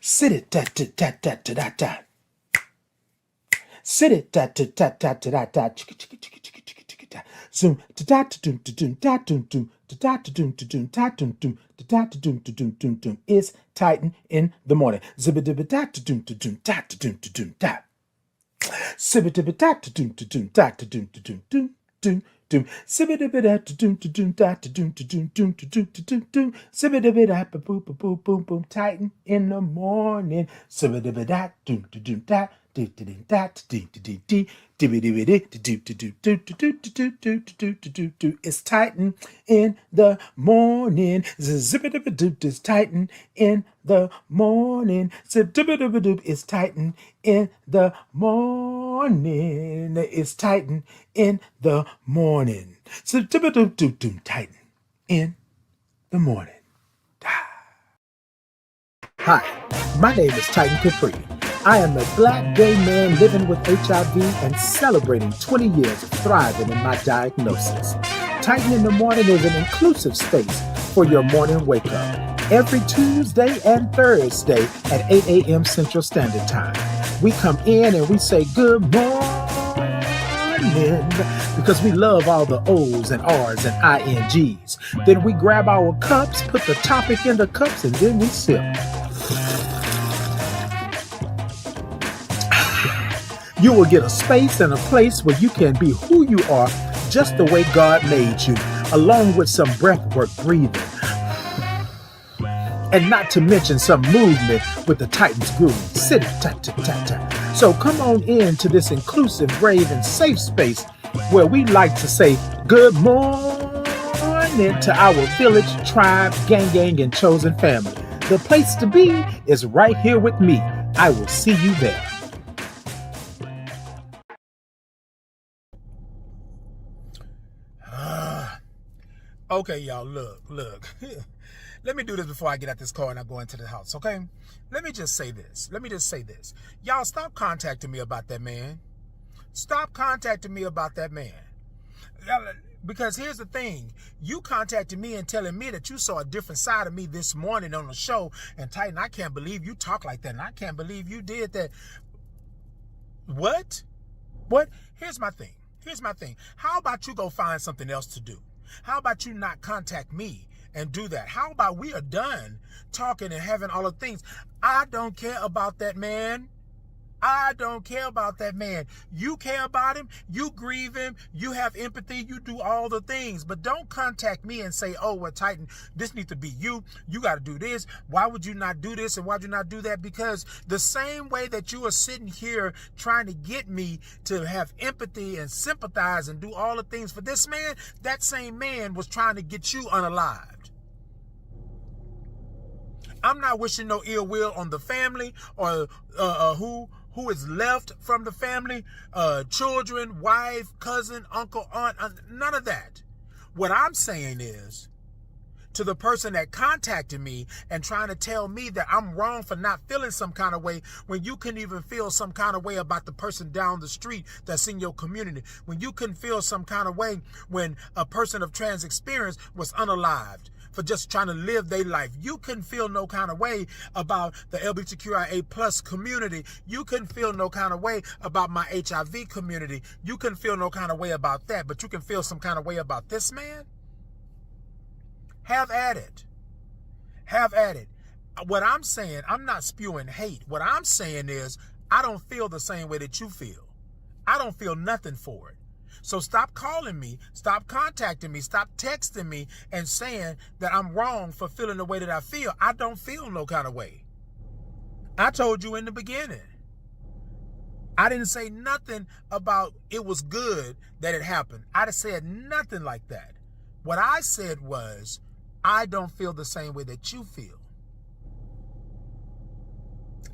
Sit it da da da da da da da. Sit it da da da da da da da. Chicka chicka chicka chicka chicka chicka da. Zoom da da da dum da dum da dum dum da da da dum da dum da dum dum da da da dum da dum dum dum. It's Titan in the morning. Zibba dibba da da dum da dum da da dum da dum da. Zibba dibba da da dum da dum da da dum da dum dum dum. Doom, sibba-dibba da doom to doom da to doom to doom doom to doom to doom doom, sibba-dibba da boom boom boom boom boom, Titan in the morning, sibba-dibba da doom to doom da do to doom da to do to do do dibba-dibba to do to do do to do to do to do to do do. It's Titan in the morning. Zibba-dibba doop is Titan in the morning. Zibba-dibba doop is Titan in the morning. It's Titan in the morning. Titan in the morning. Hi, my name is Titan Capri. I am a black gay man living with HIV and celebrating 20 years of thriving in my diagnosis. Titan in the Morning is an inclusive space for your morning wake up. Every Tuesday and Thursday at 8 a.m. Central Standard Time. We come in and we say good morning because we love all the O's and R's and INGs. Then we grab our cups, put the topic in the cups, and then we sip. You will get a space and a place where you can be who you are just the way God made you, along with some breathwork breathing. And not to mention some movement with the Titan's groove. Sit it, tat, tat, tat, tat. So come on in to this inclusive, brave, and safe space where we like to say good morning to our village, tribe, gang, and chosen family. The place to be is right here with me. I will see you there. Okay, y'all, look. Let me do this before I get out this car and I go into the house, okay? Let me just say this. Y'all, stop contacting me about that man. Stop contacting me about that man. Because here's the thing. You contacted me and telling me that you saw a different side of me this morning on the show. And Titan, I can't believe you talk like that. And I can't believe you did that. What? Here's my thing. How about you go find something else to do? How about you not contact me and do that? How about we are done talking and having all the things? I don't care about that man. You care about him. You grieve him. You have empathy. You do all the things. But don't contact me and say, oh, well, Titan, this needs to be you. You got to do this. Why would you not do this and why would you not do that? Because the same way that you are sitting here trying to get me to have empathy and sympathize and do all the things for this man, that same man was trying to get you unalived. I'm not wishing no ill will on the family or who is left from the family, children, wife, cousin, uncle, aunt, none of that. What I'm saying is, to the person that contacted me and trying to tell me that I'm wrong for not feeling some kind of way when you couldn't even feel some kind of way about the person down the street that's in your community, when you couldn't feel some kind of way when a person of trans experience was unalived for just trying to live their life. You couldn't feel no kind of way about the LGBTQIA plus community. You couldn't feel no kind of way about my HIV community. You couldn't feel no kind of way about that, but you can feel some kind of way about this man? Have at it. What I'm saying, I'm not spewing hate. What I'm saying is, I don't feel the same way that you feel. I don't feel nothing for it. So stop calling me, stop contacting me, stop texting me and saying that I'm wrong for feeling the way that I feel. I don't feel no kind of way. I told you in the beginning. I didn't say nothing about it was good that it happened. I said nothing like that. What I said was, I don't feel the same way that you feel.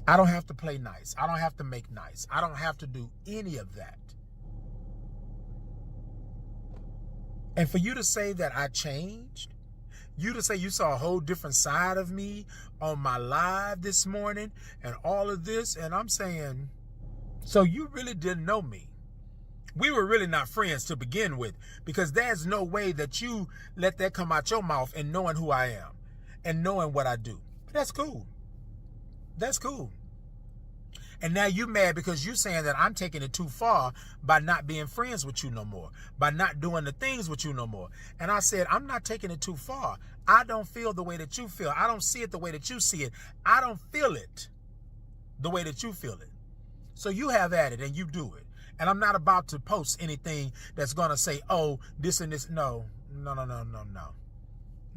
I don't have to play nice. I don't have to make nice. I don't have to do any of that. And for you to say that I changed, you to say you saw a whole different side of me on my live this morning and all of this, and I'm saying, so you really didn't know me. We were really not friends to begin with, because there's no way that you let that come out your mouth and knowing who I am and knowing what I do. But that's cool. That's cool. And now you mad because you saying that I'm taking it too far by not being friends with you no more, by not doing the things with you no more. And I said, I'm not taking it too far. I don't feel the way that you feel. I don't see it the way that you see it. I don't feel it the way that you feel it. So you have at it and you do it. And I'm not about to post anything that's going to say, oh, this and this. No, no, no, no, no, no.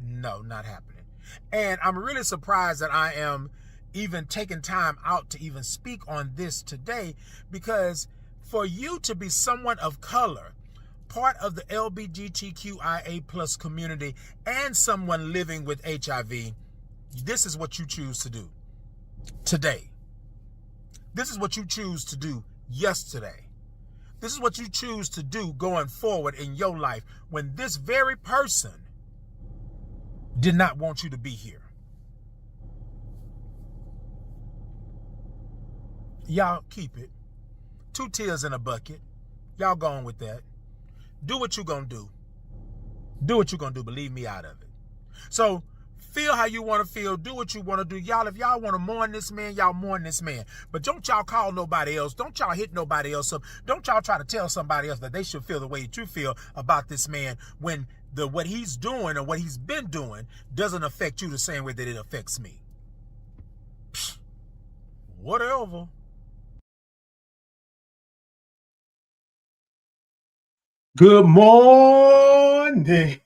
No, not happening. And I'm really surprised that I am even taking time out to even speak on this today, because for you to be someone of color, part of the LGBTQIA plus community, and someone living with HIV, this is what you choose to do today. This is what you choose to do yesterday. This is what you choose to do going forward in your life when this very person did not want you to be here. Y'all keep it. 2 tears in a bucket. Y'all going with that. Do what you gonna do. Do what you gonna do. Believe me out of it. So feel how you want to feel. Do what you want to do. Y'all, if y'all want to mourn this man, y'all mourn this man. But don't y'all call nobody else. Don't y'all hit nobody else up. Don't y'all try to tell somebody else that they should feel the way that you feel about this man when what he's doing or what he's been doing doesn't affect you the same way that it affects me. Psh, whatever. Good morning.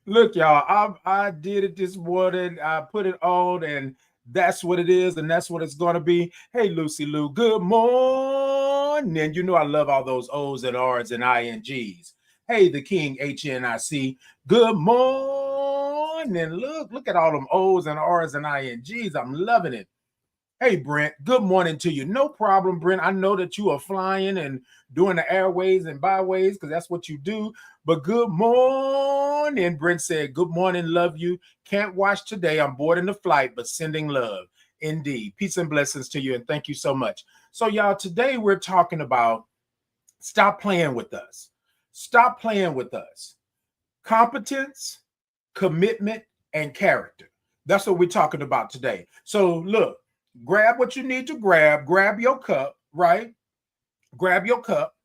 Look, y'all, I did it this morning. I put it on, and that's what it is, and that's what it's going to be. Hey, Lucy Lou, good morning. You know I love all those O's and R's and INGs. Hey, the King, HNIC, good morning. Look at all them O's and R's and INGs. I'm loving it. Hey, Brent, good morning to you. No problem, Brent. I know that you are flying and doing the airways and byways because that's what you do. But good morning, Brent said. Good morning, love you. Can't watch today. I'm boarding the flight, but sending love. Indeed. Peace and blessings to you, and thank you so much. So, y'all, today we're talking about stop playing with us. Stop playing with us. Competence, commitment, and character. That's what we're talking about today. So, look. Grab what you need to grab your cup, right? Grab your cup,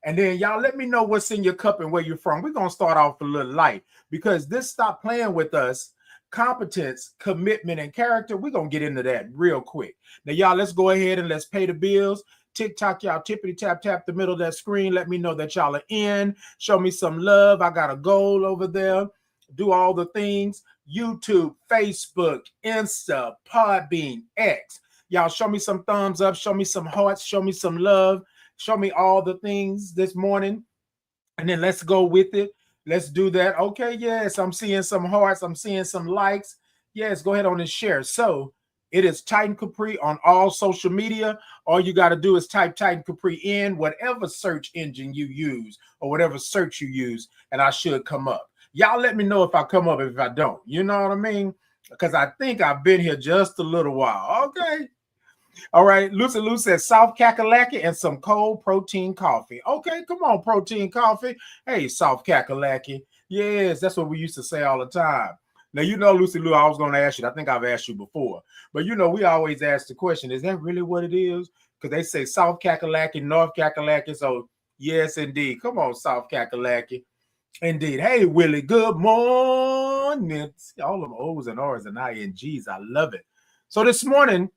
and then y'all let me know what's in your cup and where you're from. We're going to start off a little light because this stop playing with us, competence, commitment, and character, we're going to get into that real quick. Now, y'all, let's go ahead and let's pay the bills. TikTok, y'all, tippity tap the middle of that screen. Let me know that y'all are in. Show me some love. I got a goal over there. Do all the things. YouTube, Facebook, Insta, Podbean, X. Y'all show me some thumbs up, show me some hearts, show me some love, show me all the things this morning. And then let's go with it. Let's do that. Okay, yes, I'm seeing some hearts. I'm seeing some likes. Yes, go ahead on and share. So it is Titan Capri on all social media. All you got to do is type Titan Capri in whatever search engine you use or whatever search you use, and I should come up. Y'all let me know if I come up, if I don't. You know what I mean? Because I think I've been here just a little while. Okay. All right. Lucy Lou says soft kakalaki and some cold protein coffee. Okay. Come on, protein coffee. Hey, soft kakalaki. Yes, that's what we used to say all the time. Now, you know, Lucy Lou, I was going to ask you. I think I've asked you before. But, you know, we always ask the question, is that really what it is? Because they say South Kakalaki, North Kakalaki. So, yes, indeed. Come on, South Kakalaki. Indeed. Hey, Willie, good morning. See, all them O's and R's and INGs. I love it. So this morning,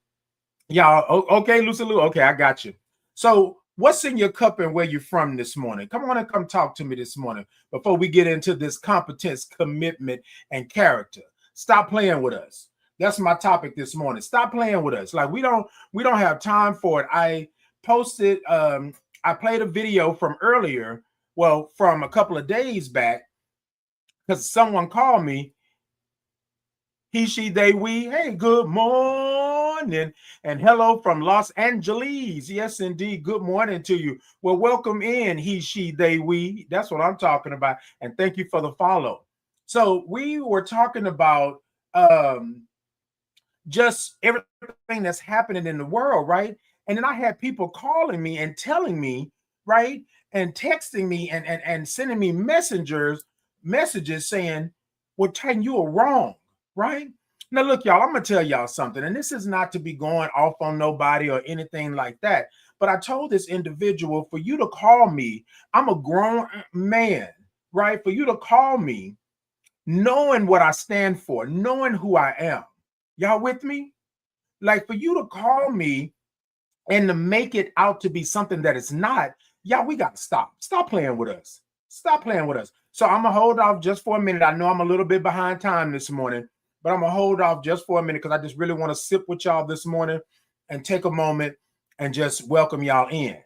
y'all, okay, Lucy Lou, okay, I got you. So what's in your cup and where you're from this morning? Come on and come talk to me this morning before we get into this competence, commitment, and character. Stop playing with us. That's my topic this morning. Stop playing with us. Like we don't have time for it. I posted, I played a video from earlier. Well, from a couple of days back, because someone called me, he, she, they, we, hey, good morning, and hello from Los Angeles. Yes, indeed, good morning to you. Well, welcome in, he, she, they, we. That's what I'm talking about, and thank you for the follow. So we were talking about just everything that's happening in the world, right? And then I had people calling me and telling me, right, and texting me and sending me messages saying, well, Titan, you are wrong, right? Now, look, y'all, I'm going to tell y'all something, and this is not to be going off on nobody or anything like that. But I told this individual, for you to call me, I'm a grown man, right? For you to call me, knowing what I stand for, knowing who I am. Y'all with me? Like, for you to call me and to make it out to be something that it's not, y'all, we got to stop. Stop playing with us. Stop playing with us. So I'm going to hold off just for a minute. I know I'm a little bit behind time this morning, but I'm going to hold off just for a minute because I just really want to sip with y'all this morning and take a moment and just welcome y'all in.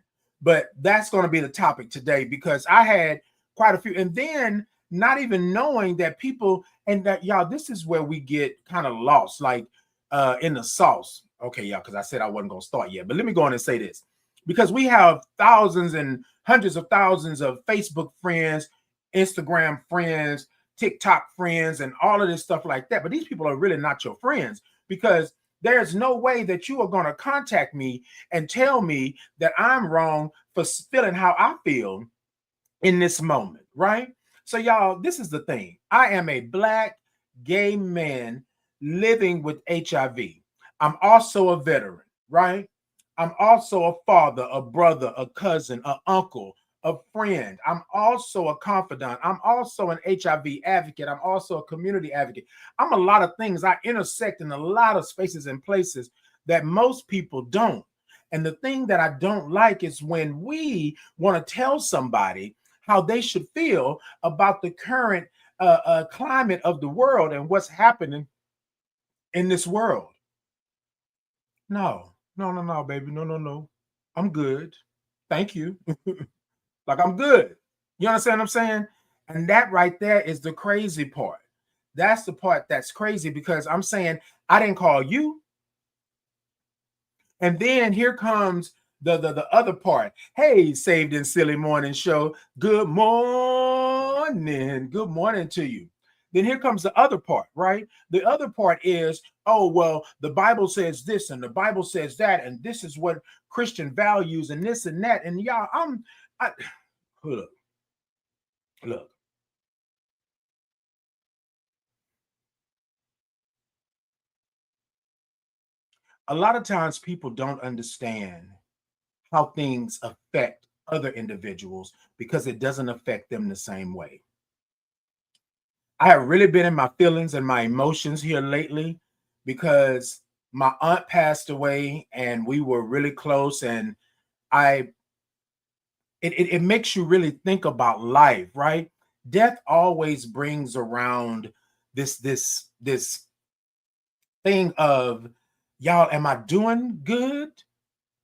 But that's going to be the topic today because I had quite a few. And then not even knowing that people, and that, y'all, this is where we get kind of lost, like in the sauce. Okay, y'all, because I said I wasn't going to start yet. But let me go on and say this. Because we have thousands and hundreds of thousands of Facebook friends, Instagram friends, TikTok friends, and all of this stuff like that. But these people are really not your friends because there's no way that you are going to contact me and tell me that I'm wrong for feeling how I feel in this moment, right? So, y'all, this is the thing. I am a Black gay man living with HIV. I'm also a veteran, right? I'm also a father, a brother, a cousin, an uncle, a friend. I'm also a confidant. I'm also an HIV advocate. I'm also a community advocate. I'm a lot of things. I intersect in a lot of spaces and places that most people don't. And the thing that I don't like is when we want to tell somebody how they should feel about the current climate of the world and what's happening in this world. No, no, no, no, baby. No, no, no. I'm good. Thank you. Like, I'm good. You understand what I'm saying? And that right there is the crazy part. That's the part that's crazy because I'm saying I didn't call you. And then here comes the other part. Hey, Saved and Silly Morning Show. Good morning. Good morning to you. Then here comes the other part, right? The other part is, oh, well, the Bible says this and the Bible says that, and this is what Christian values and this and that. And y'all, look, look. A lot of times people don't understand how things affect other individuals because it doesn't affect them the same way. I have really been in my feelings and my emotions here lately because my aunt passed away and we were really close, and I it makes you really think about life, right? Death always brings around this thing of, y'all, am I doing good?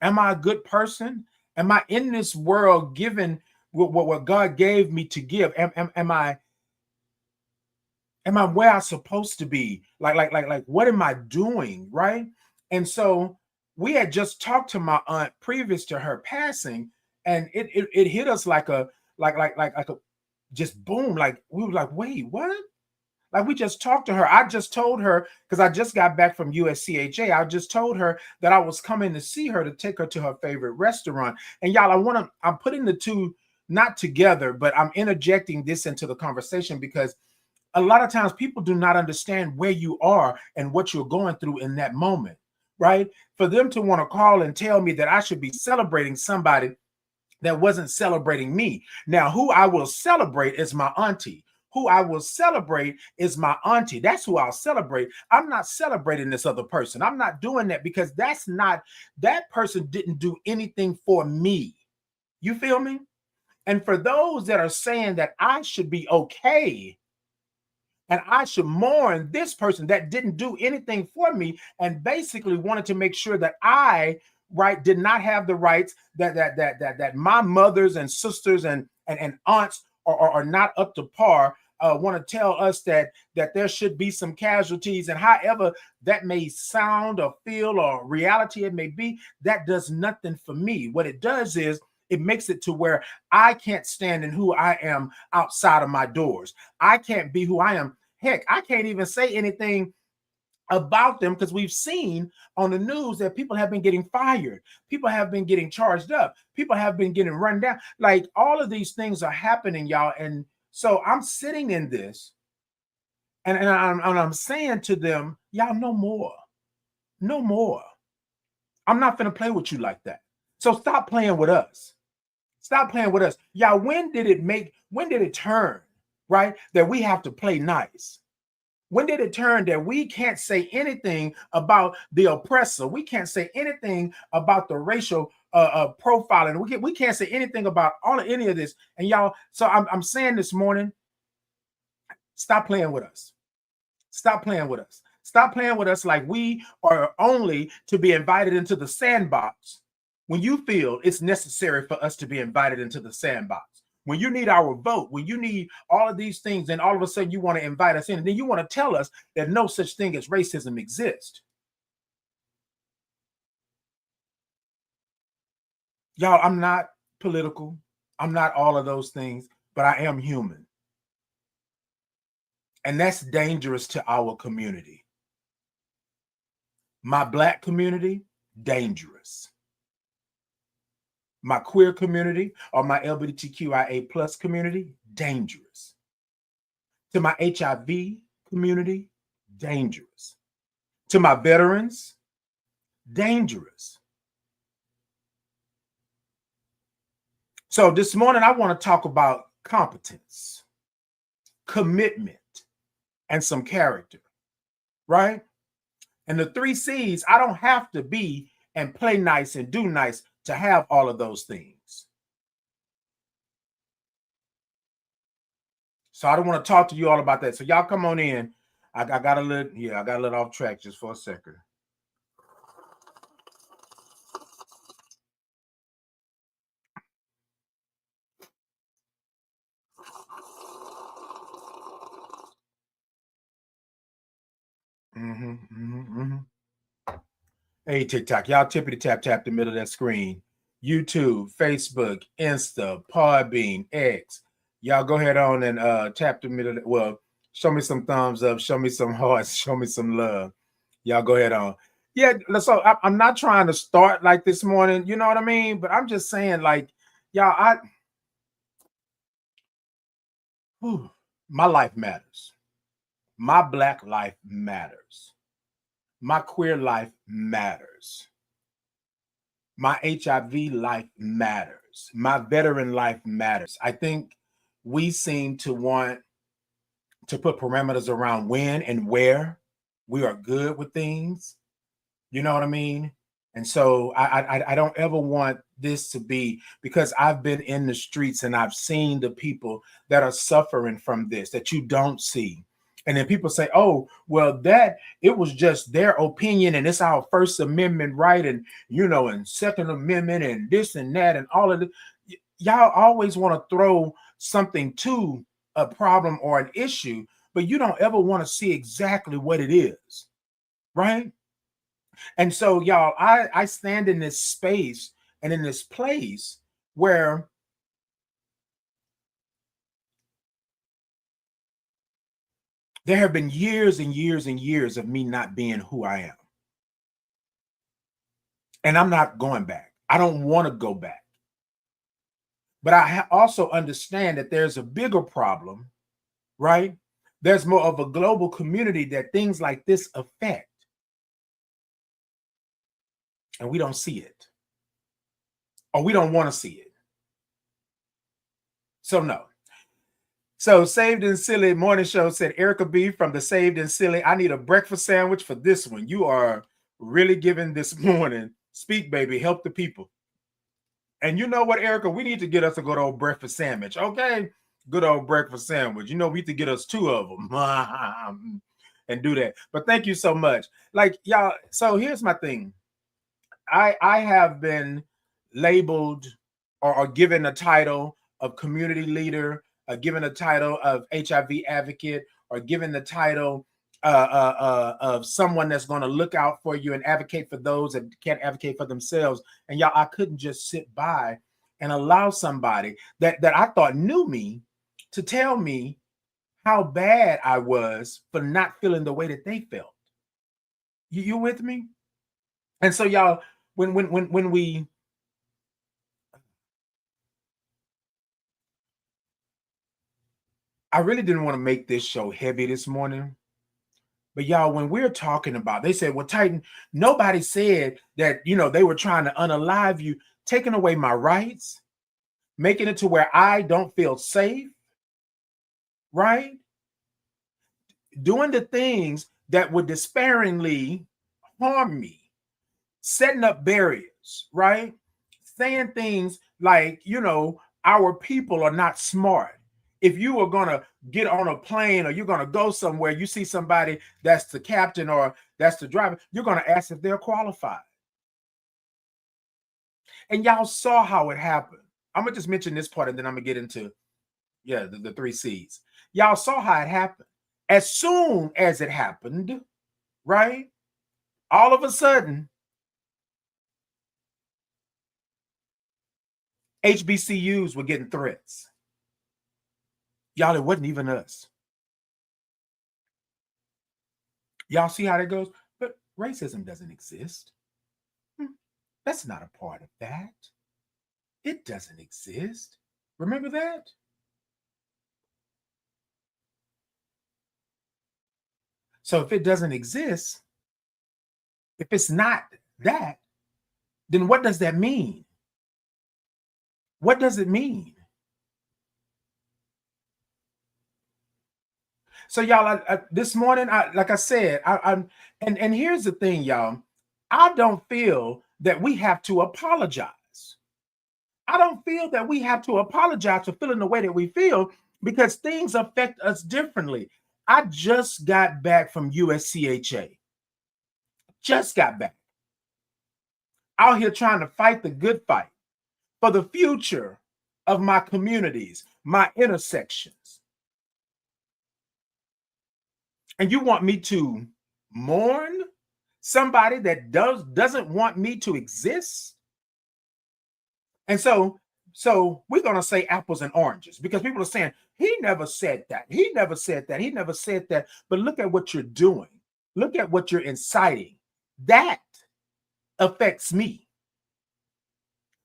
Am I a good person? Am I in this world giving what God gave me to give? Am I where I'm supposed to be? Like, what am I doing? Right. And so we had just talked to my aunt previous to her passing, and it hit us like a just boom. Like, we were like, wait, what? Like, we just talked to her. I just told her, because I just got back from USCHA. I just told her that I was coming to see her to take her to her favorite restaurant. And y'all, I'm putting the two not together, but I'm interjecting this into the conversation because a lot of times people do not understand where you are and what you're going through in that moment, right? For them to want to call and tell me that I should be celebrating somebody that wasn't celebrating me. Now, who I will celebrate is my auntie. Who I will celebrate is my auntie. That's who I'll celebrate. I'm not celebrating this other person. I'm not doing that because that person didn't do anything for me. You feel me? And for those that are saying that I should be okay and I should mourn this person that didn't do anything for me and basically wanted to make sure that I, right, did not have the rights that my mothers and sisters and aunts are not up to par. Want to tell us that there should be some casualties, and however that may sound or feel or reality it may be, that does nothing for me. What it does is it makes it to where I can't stand in who I am outside of my doors. I can't be who I am. Heck, I can't even say anything about them because we've seen on the news that people have been getting fired. People have been getting charged up. People have been getting run down. Like, all of these things are happening, y'all. And so I'm sitting in this And I'm saying to them, y'all no more. No more. I'm not gonna play with you like that. So stop playing with us. Stop playing with us. Y'all, when did it turn, right? That we have to play nice? When did it turn that we can't say anything about the oppressor? We can't say anything about the racial profiling. We can't say anything about any of this. And y'all, so I'm saying this morning, stop playing with us. Stop playing with us. Stop playing with us like we are only to be invited into the sandbox when you feel it's necessary for us to be invited into the sandbox. When you need our vote, when you need all of these things, then all of a sudden you want to invite us in, and then you want to tell us that no such thing as racism exists. Y'all, I'm not political. I'm not all of those things, but I am human. And that's dangerous to our community. My Black community, dangerous. My queer community or my LGBTQIA plus community, dangerous. To my HIV community, dangerous. To my veterans, dangerous. So this morning, I want to talk about competence, commitment, and some character, right? And the 3 C's, I don't have to be and play nice and do nice to have all of those things. So I don't want to talk to you all about that. So y'all come on in. I got a little off track just for a second. Hey, TikTok, y'all tippity tap the middle of that screen. YouTube, Facebook, Insta, Podbean, X. Y'all go ahead on and tap the middle. Well, show me some thumbs up, show me some hearts, show me some love. Y'all go ahead on. Yeah, so I'm not trying to start like this morning, you know what I mean? But I'm just saying, like, y'all, my life matters. My Black life matters. My queer life matters. My HIV life matters. My veteran life matters. I think we seem to want to put parameters around when and where we are good with things. You know what I mean? And so I don't ever want this to be, because I've been in the streets and I've seen the people that are suffering from this that you don't see. And then people say, oh, well, that it was just their opinion and it's our First Amendment right, and and Second Amendment and this and that and all of it. Y'all always want to throw something to a problem or an issue, but you don't ever want to see exactly what it is, right? And so, y'all, I stand in this space and in this place where there have been years and years and years of me not being who I am. And I'm not going back. I don't want to go back. But I also understand that there's a bigger problem, right? There's more of a global community that things like this affect. And we don't see it. Or we don't want to see it. So, no. So Saved and Silly Morning Show said, Erica B from the Saved and Silly, I need a breakfast sandwich for this one. You are really giving this morning. Speak, baby, help the people. And you know what, Erica? We need to get us a good old breakfast sandwich, okay? Good old breakfast sandwich. We need to get us 2 of them and do that. But thank you so much. Like, y'all, so here's my thing. I have been labeled or given a title of community leader, given a title of HIV advocate, or given the title of someone that's going to look out for you and advocate for those that can't advocate for themselves. And y'all, I couldn't just sit by and allow somebody that I thought knew me to tell me how bad I was for not feeling the way that they felt. You with me? And so, y'all, when we I really didn't want to make this show heavy this morning, But y'all, when we're talking about, they said, well, Titan, nobody said that, they were trying to unalive you, taking away my rights, making it to where I don't feel safe, right? Doing the things that would despairingly harm me, setting up barriers, right? Saying things like, our people are not smart. If you are going to get on a plane or you're going to go somewhere, you see somebody that's the captain or that's the driver, you're going to ask if they're qualified. And y'all saw how it happened. I'm going to just mention this part and then I'm going to get into, the 3 C's. Y'all saw how it happened. As soon as it happened, right? All of a sudden, HBCUs were getting threats. Y'all, it wasn't even us. Y'all see how that goes? But racism doesn't exist. That's not a part of that. It doesn't exist. Remember that? So if it doesn't exist, if it's not that, then what does that mean? What does it mean? So y'all, this morning, like I said, and here's the thing, y'all. I don't feel that we have to apologize. I don't feel that we have to apologize for feeling the way that we feel because things affect us differently. I just got back from USCHA. Just got back. Out here trying to fight the good fight for the future of my communities, my intersections. And you want me to mourn somebody that doesn't want me to exist? And so we're going to say apples and oranges because people are saying, he never said that. He never said that. He never said that. But look at what you're doing. Look at what you're inciting. That affects me.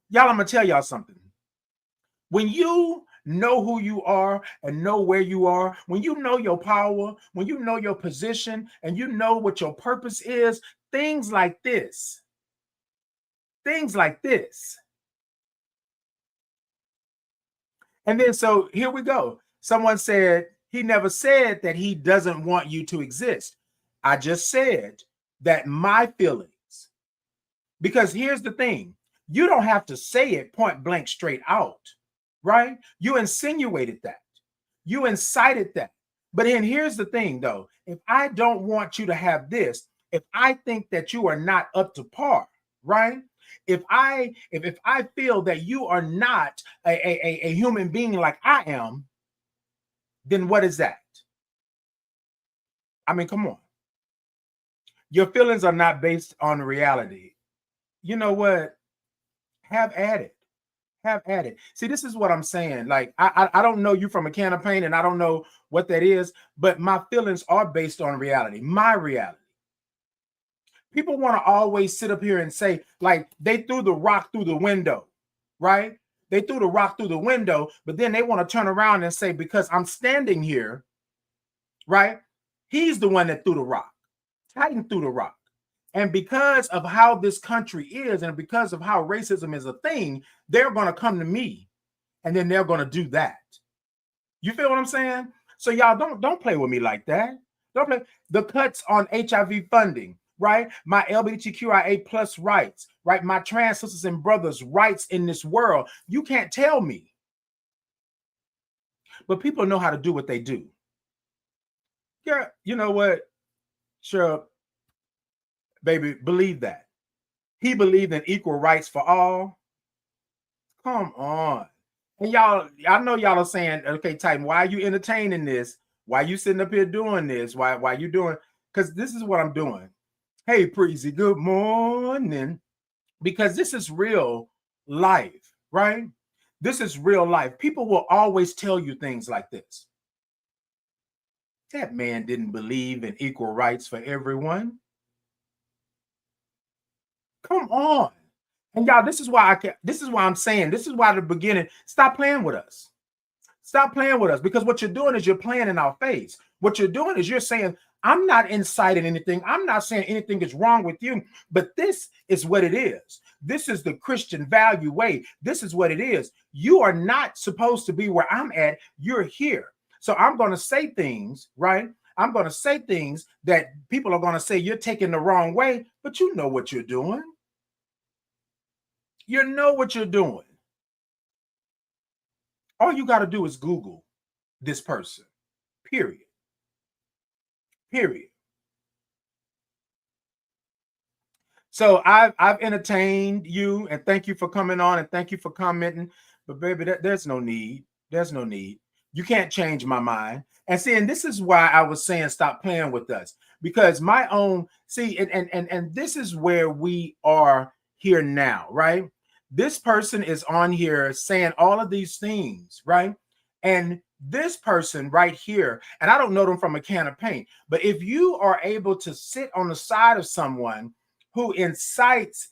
Y'all, I'm going to tell y'all something. When you know who you are and know where you are, when you know your power, when you know your position and you know what your purpose is, things like this. And then, so here we go. Someone said, he never said that he doesn't want you to exist. I just said that my feelings, because here's the thing, you don't have to say it point blank straight out, right? You insinuated that. You incited that. But then here's the thing, though. If I don't want you to have this, if I think that you are not up to par, right? If I feel that you are not a human being like I am, then what is that? I mean, come on. Your feelings are not based on reality. You know what? Have at it. Have at it. See, this is what I'm saying. Like, I don't know you from a can of paint, and I don't know what that is, but my feelings are based on reality, my reality. People want to always sit up here and say, like, they threw the rock through the window, right? They threw the rock through the window, but then they want to turn around and say, because I'm standing here, right? He's the one that threw the rock. Titan threw the rock. And because of how this country is, and because of how racism is a thing, they're going to come to me, and then they're going to do that. You feel what I'm saying? So y'all don't play with me like that. Don't play. The cuts on HIV funding, right? My LGBTQIA plus rights, right? My trans sisters and brothers' rights in this world. You can't tell me. But people know how to do what they do. Yeah, you know what? Sure, baby, believe that. He believed in equal rights for all. Come on. And y'all, I know y'all are saying, okay, Titan, why are you entertaining this? Why are you sitting up here doing this? Why are you doing? Because this is what I'm doing. Hey, Preezy, good morning. Because this is real life, right? This is real life. People will always tell you things like this. That man didn't believe in equal rights for everyone. Come on. And y'all, this is why I'm saying, this is why at the beginning, stop playing with us. Stop playing with us, because what you're doing is you're playing in our face. What you're doing is you're saying, I'm not inciting anything. I'm not saying anything is wrong with you, but this is what it is. This is the Christian value way. This is what it is. You are not supposed to be where I'm at. You're here. So I'm going to say things, right? I'm going to say things that people are going to say you're taking the wrong way, but you know what you're doing. You know what you're doing. All you got to do is Google this person, period. Period. So I've entertained you, and thank you for coming on, and thank you for commenting. But baby, there's no need. There's no need. You can't change my mind. And see, and this is why I was saying stop playing with us, because my own and this is where we are here now, right? This person is on here saying all of these things, right? And this person right here, and I don't know them from a can of paint, but if you are able to sit on the side of someone who incites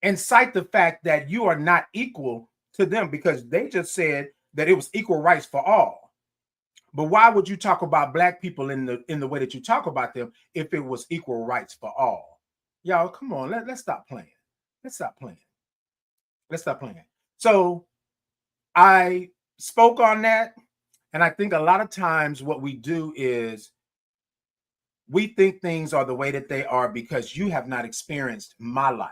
incite the fact that you are not equal to them, because they just said that it was equal rights for all. But why would you talk about black people in the way that you talk about them if it was equal rights for all? Y'all, come on, let's stop playing. Let's stop playing. Let's stop playing. So I spoke on that, and I think a lot of times what we do is we think things are the way that they are because you have not experienced my life,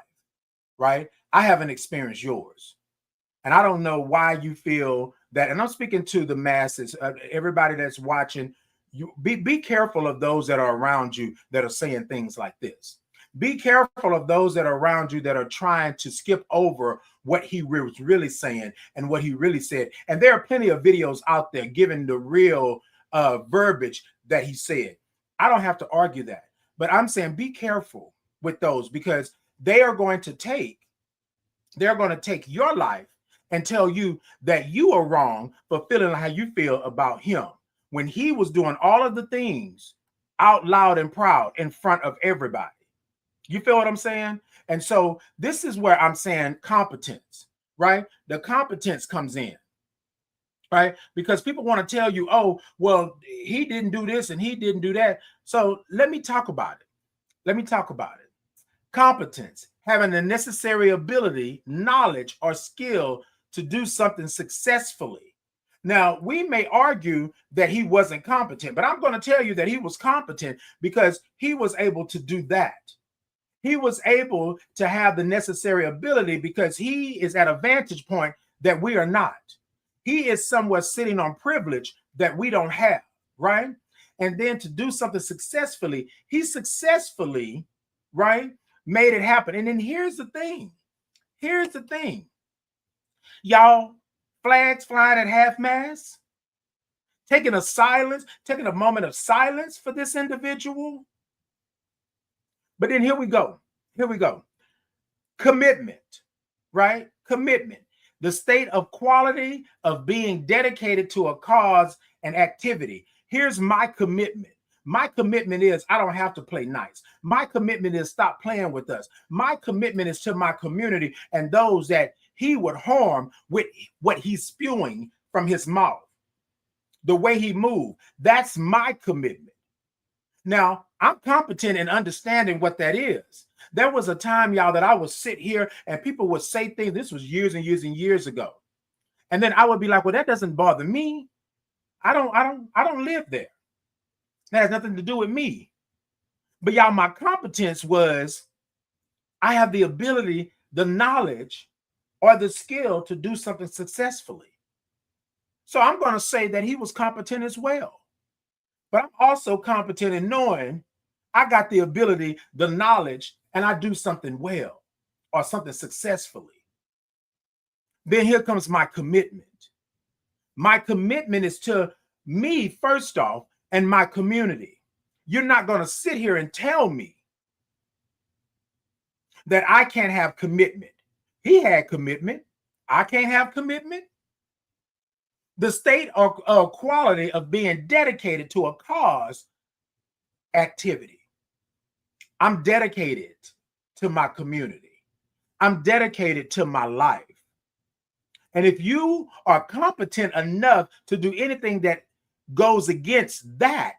right? I haven't experienced yours. And I don't know why you feel that. And I'm speaking to the masses, everybody that's watching. You be careful of those that are around you that are saying things like this. Be careful of those that are around you that are trying to skip over what he was really saying and what he really said. And there are plenty of videos out there giving the real verbiage that he said. I don't have to argue that, but I'm saying be careful with those, because they are going to take your life and tell you that you are wrong for feeling how you feel about him when he was doing all of the things out loud and proud in front of everybody. You feel what I'm saying? And so this is where I'm saying competence, right? The competence comes in. Right? Because people want to tell you, oh, well, he didn't do this and he didn't do that. So let me talk about it. Let me talk about it. Competence, having the necessary ability, knowledge, or skill to do something successfully. Now, we may argue that he wasn't competent, but I'm going to tell you that he was competent because he was able to do that. He was able to have the necessary ability because he is at a vantage point that we are not. He is somewhere sitting on privilege that we don't have, right? And then to do something successfully, he successfully, right, made it happen. And then here's the thing. Here's the thing. Y'all, flags flying at half mast, taking a moment of silence for this individual. But then here we go. Here we go. Commitment, right? Commitment. The state of quality of being dedicated to a cause and activity. Here's my commitment. My commitment is I don't have to play nice. My commitment is stop playing with us. My commitment is to my community and those that he would harm with what he's spewing from his mouth. The way he moved. That's my commitment. Now, I'm competent in understanding what that is. There was a time, y'all, that I would sit here and people would say things. This was years and years and years ago. And then I would be like, well, that doesn't bother me. I don't live there. That has nothing to do with me. But y'all, my competence was I have the ability, the knowledge, or the skill to do something successfully. So I'm going to say that he was competent as well. But I'm also competent in knowing I got the ability, the knowledge, and I do something well or something successfully. Then here comes my commitment. My commitment is to me, first off, and my community. You're not going to sit here and tell me that I can't have commitment. He had commitment. I can't have commitment. The state or quality of being dedicated to a cause, activity. I'm dedicated to my community. I'm dedicated to my life. And if you are competent enough to do anything that goes against that,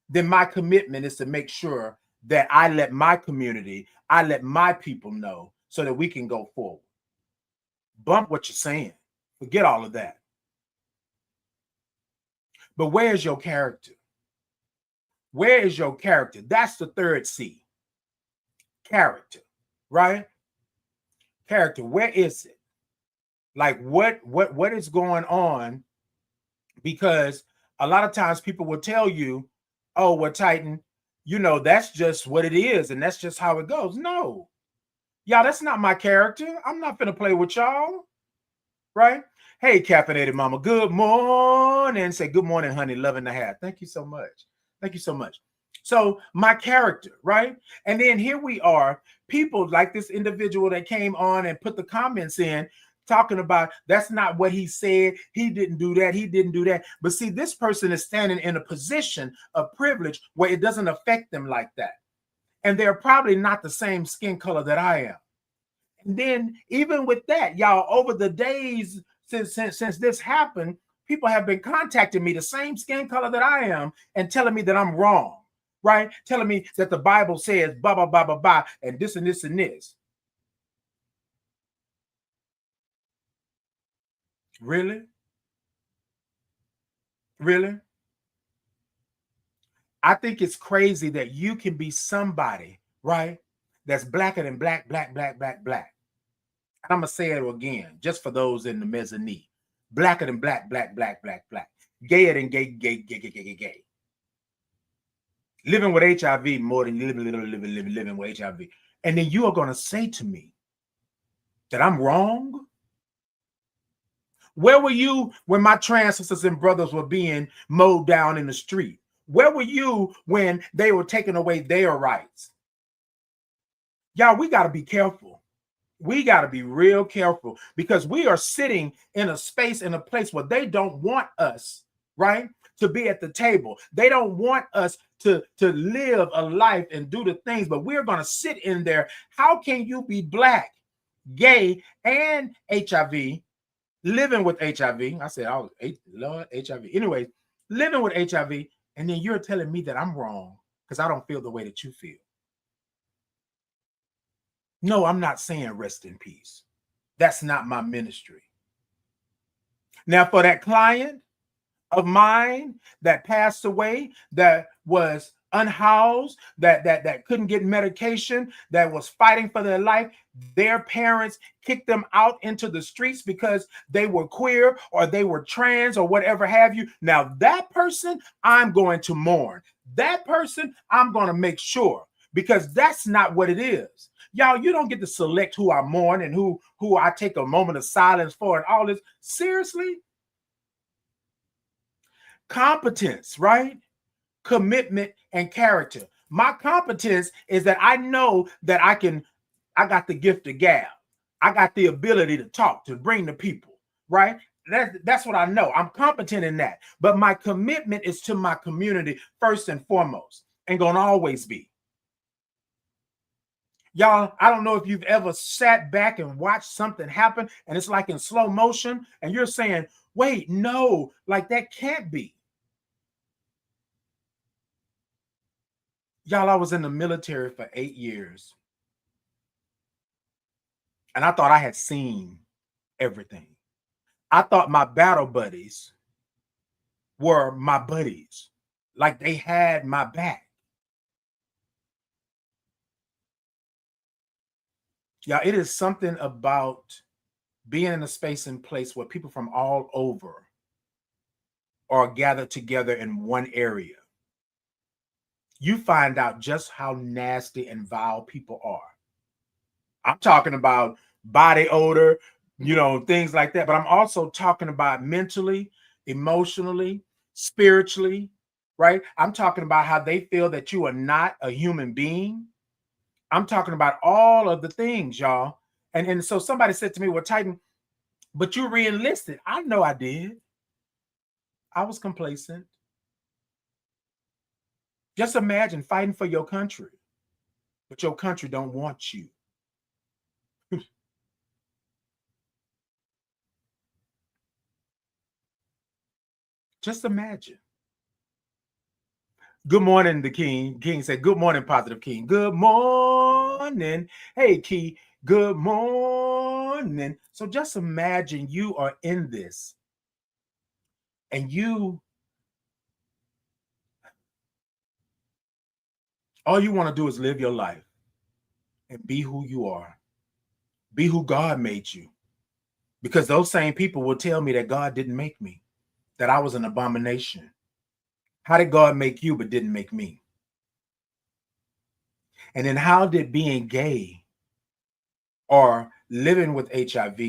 then my commitment is to make sure that I let my community, I let my people know so that we can go forward. Bump what you're saying. Forget all of that. But where's your character? Where is your character? That's the third C. Character, right? Character. Where is it? Like what is going on? Because a lot of times people will tell you, oh, well, Titan, you know, that's just what it is, and that's just how it goes. No, y'all, that's not my character. I'm not gonna play with y'all, right? Hey, caffeinated mama, good morning. Say good morning, honey. Loving the hat. Thank you so much. Thank you so much. So my character, right? And then here we are, people like this individual that came on and put the comments in talking about that's not what he said. He didn't do that. He didn't do that. But see, this person is standing in a position of privilege where it doesn't affect them like that. And they're probably not the same skin color that I am. And then even with that, y'all, over the days since this happened, people have been contacting me, the same skin color that I am, and telling me that I'm wrong, right? Telling me that the Bible says blah, blah, blah, blah, blah, and this and this and this. Really? Really? I think it's crazy that you can be somebody, right? That's blacker than black, black, black, black, black. And I'm going to say it again, just for those in the mezzanine. Blacker than black, black, black, black, black. Gayer than gay, gay, gay, gay, gay, gay. Living with HIV more than living with HIV. And then you are going to say to me that I'm wrong? Where were you when my trans sisters and brothers were being mowed down in the street? Where were you when they were taking away their rights? Y'all, we got to be careful. We got to be real careful because we are sitting in a space, in a place where they don't want us, right, to be at the table. They don't want us to live a life and do the things, but we're going to sit in there. How can you be black, gay, and HIV, living with HIV? I said, oh, Lord, HIV. Anyway, living with HIV, and then you're telling me that I'm wrong because I don't feel the way that you feel. No, I'm not saying rest in peace. That's not my ministry. Now, for that client of mine that passed away, that was unhoused, that couldn't get medication, that was fighting for their life, their parents kicked them out into the streets because they were queer or they were trans or whatever have you. Now, that person, I'm going to mourn. That person, I'm going to make sure, because that's not what it is. Y'all, you don't get to select who I mourn and who I take a moment of silence for and all this. Seriously? Competence, right? Commitment and character. My competence is that I know that I got the gift of gab. I got the ability to talk, to bring the people, right? That's what I know. I'm competent in that. But my commitment is to my community first and foremost, and gonna always be. Y'all, I don't know if you've ever sat back and watched something happen and it's like in slow motion and you're saying, wait, no, like that can't be. Y'all, I was in the military for 8 years and I thought I had seen everything. I thought my battle buddies were my buddies, like they had my back. Yeah, it is something about being in a space and place where people from all over are gathered together in one area. You find out just how nasty and vile people are. I'm talking about body odor, things like that. But I'm also talking about mentally, emotionally, spiritually, right? I'm talking about how they feel that you are not a human being. I'm talking about all of the things, y'all. And so somebody said to me, well, Titan, but you re-enlisted. I know I did. I was complacent. Just imagine fighting for your country, but your country don't want you. Just imagine. Good morning, the King. King said, good morning, Positive King. Good morning. Hey, Key. Good morning. So just imagine you are in this and all you want to do is live your life and be who you are. Be who God made you. Because those same people will tell me that God didn't make me, that I was an abomination. How did God make you but didn't make me? And then how did being gay or living with HIV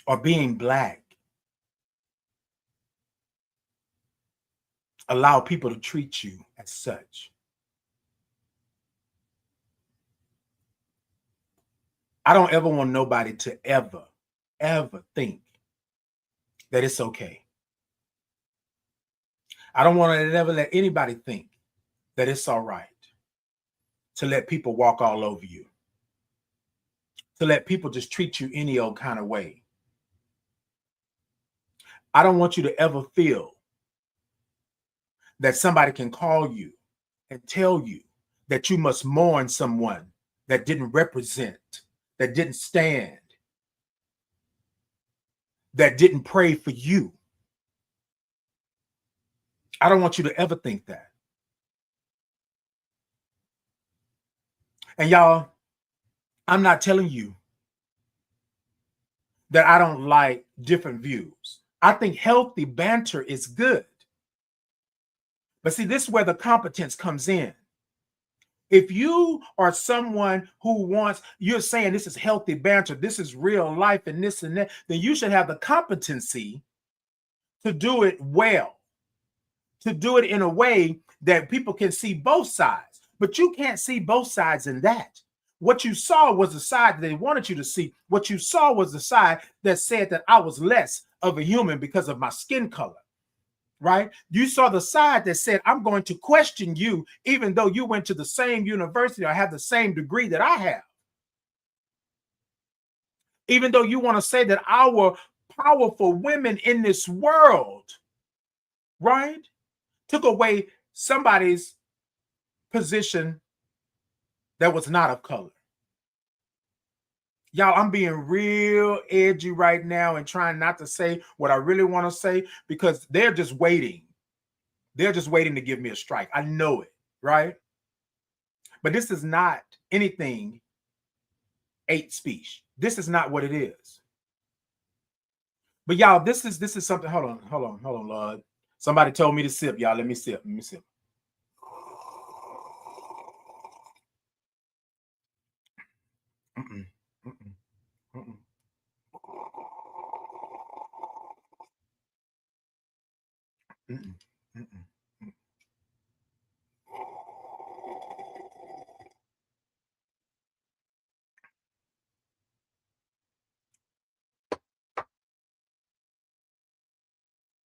or being Black allow people to treat you as such? I don't ever want nobody to ever think that it's okay. I don't want to ever let anybody think that it's all right to let people walk all over you, to let people just treat you any old kind of way. I don't want you to ever feel that somebody can call you and tell you that you must mourn someone that didn't represent, that didn't stand, that didn't pray for you. I don't want you to ever think that. And y'all, I'm not telling you that I don't like different views. I think healthy banter is good. But see, this is where the competence comes in. If you are someone who you're saying this is healthy banter, this is real life and this and that, then you should have the competency to do it well, to do it in a way that people can see both sides. But you can't see both sides in that. What you saw was the side that they wanted you to see. What you saw was the side that said that I was less of a human because of my skin color, right? You saw the side that said, I'm going to question you, even though you went to the same university or have the same degree that I have. Even though you want to say that our powerful women in this world, right, took away somebody's position that was not of color. Y'all, I'm being real edgy right now and trying not to say what I really want to say because they're just waiting. They're just waiting to give me a strike. I know it, right? But this is not anything hate speech. This is not what it is. But y'all, this is something. Hold on, Lord. Somebody told me to sip, y'all. Let me sip. Mm-mm, mm-mm, mm-mm. Mm-mm, mm-mm.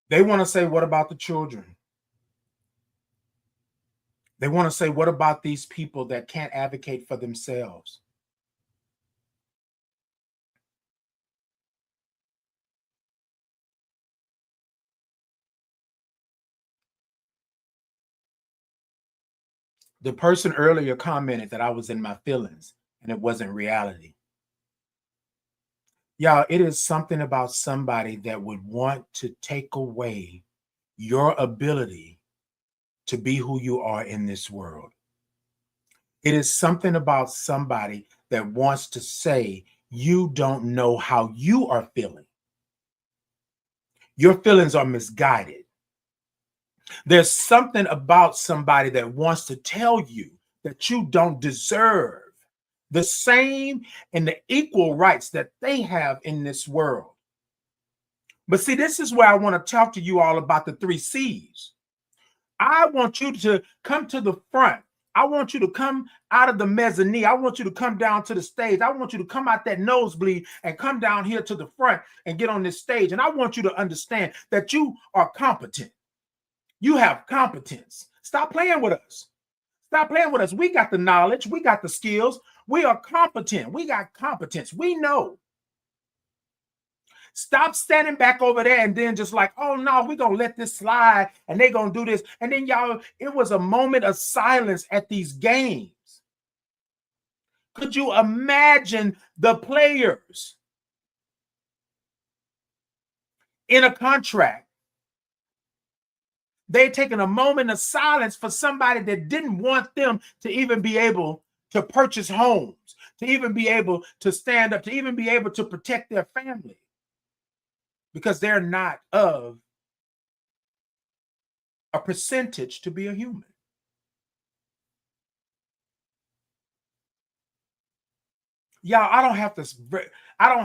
They want to say, what about the children? They want to say, what about these people that can't advocate for themselves? The person earlier commented that I was in my feelings and it wasn't reality. Y'all, it is something about somebody that would want to take away your ability to be who you are in this world. It is something about somebody that wants to say, you don't know how you are feeling. Your feelings are misguided. There's something about somebody that wants to tell you that you don't deserve the same and the equal rights that they have in this world. But see, this is where I want to talk to you all about the 3 C's. I want you to come to the front. I want you to come out of the mezzanine. I want you to come down to the stage. I want you to come out that nosebleed and come down here to the front and get on this stage. And I want you to understand that you are competent. You have competence. Stop playing with us. Stop playing with us. We got the knowledge. We got the skills. We are competent. We got competence. We know. Stop standing back over there and then just like, oh no, we're going to let this slide and they're going to do this. And then y'all, it was a moment of silence at these games. Could you imagine the players in a contract? They'd taken a moment of silence for somebody that didn't want them to even be able to purchase homes, to even be able to stand up, to even be able to protect their family, because they're not of a percentage to be a human. Y'all, I don't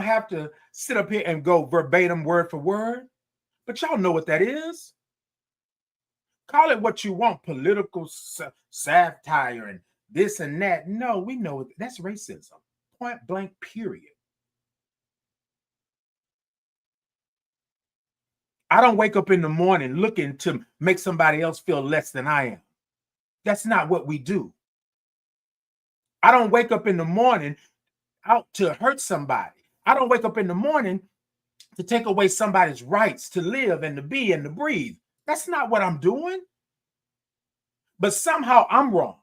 have to sit up here and go verbatim word for word, but y'all know what that is. Call it what you want, political satire and this and that. No, we know that's racism. Point blank, period. I don't wake up in the morning looking to make somebody else feel less than I am. That's not what we do. I don't wake up in the morning out to hurt somebody. I don't wake up in the morning to take away somebody's rights to live and to be and to breathe. That's not what I'm doing. But somehow I'm wrong.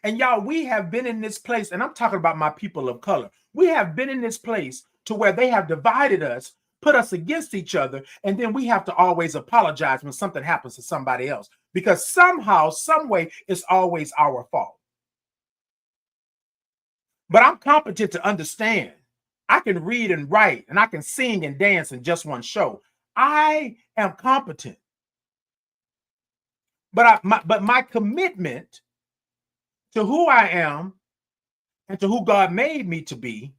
And y'all, we have been in this place, and I'm talking about my people of color. We have been in this place to where they have divided us, put us against each other, and then we have to always apologize when something happens to somebody else, because somehow, some way, it's always our fault. But I'm competent to understand. I can read and write, and I can sing and dance in just one show. I am competent. But my commitment to who I am and to who God made me to be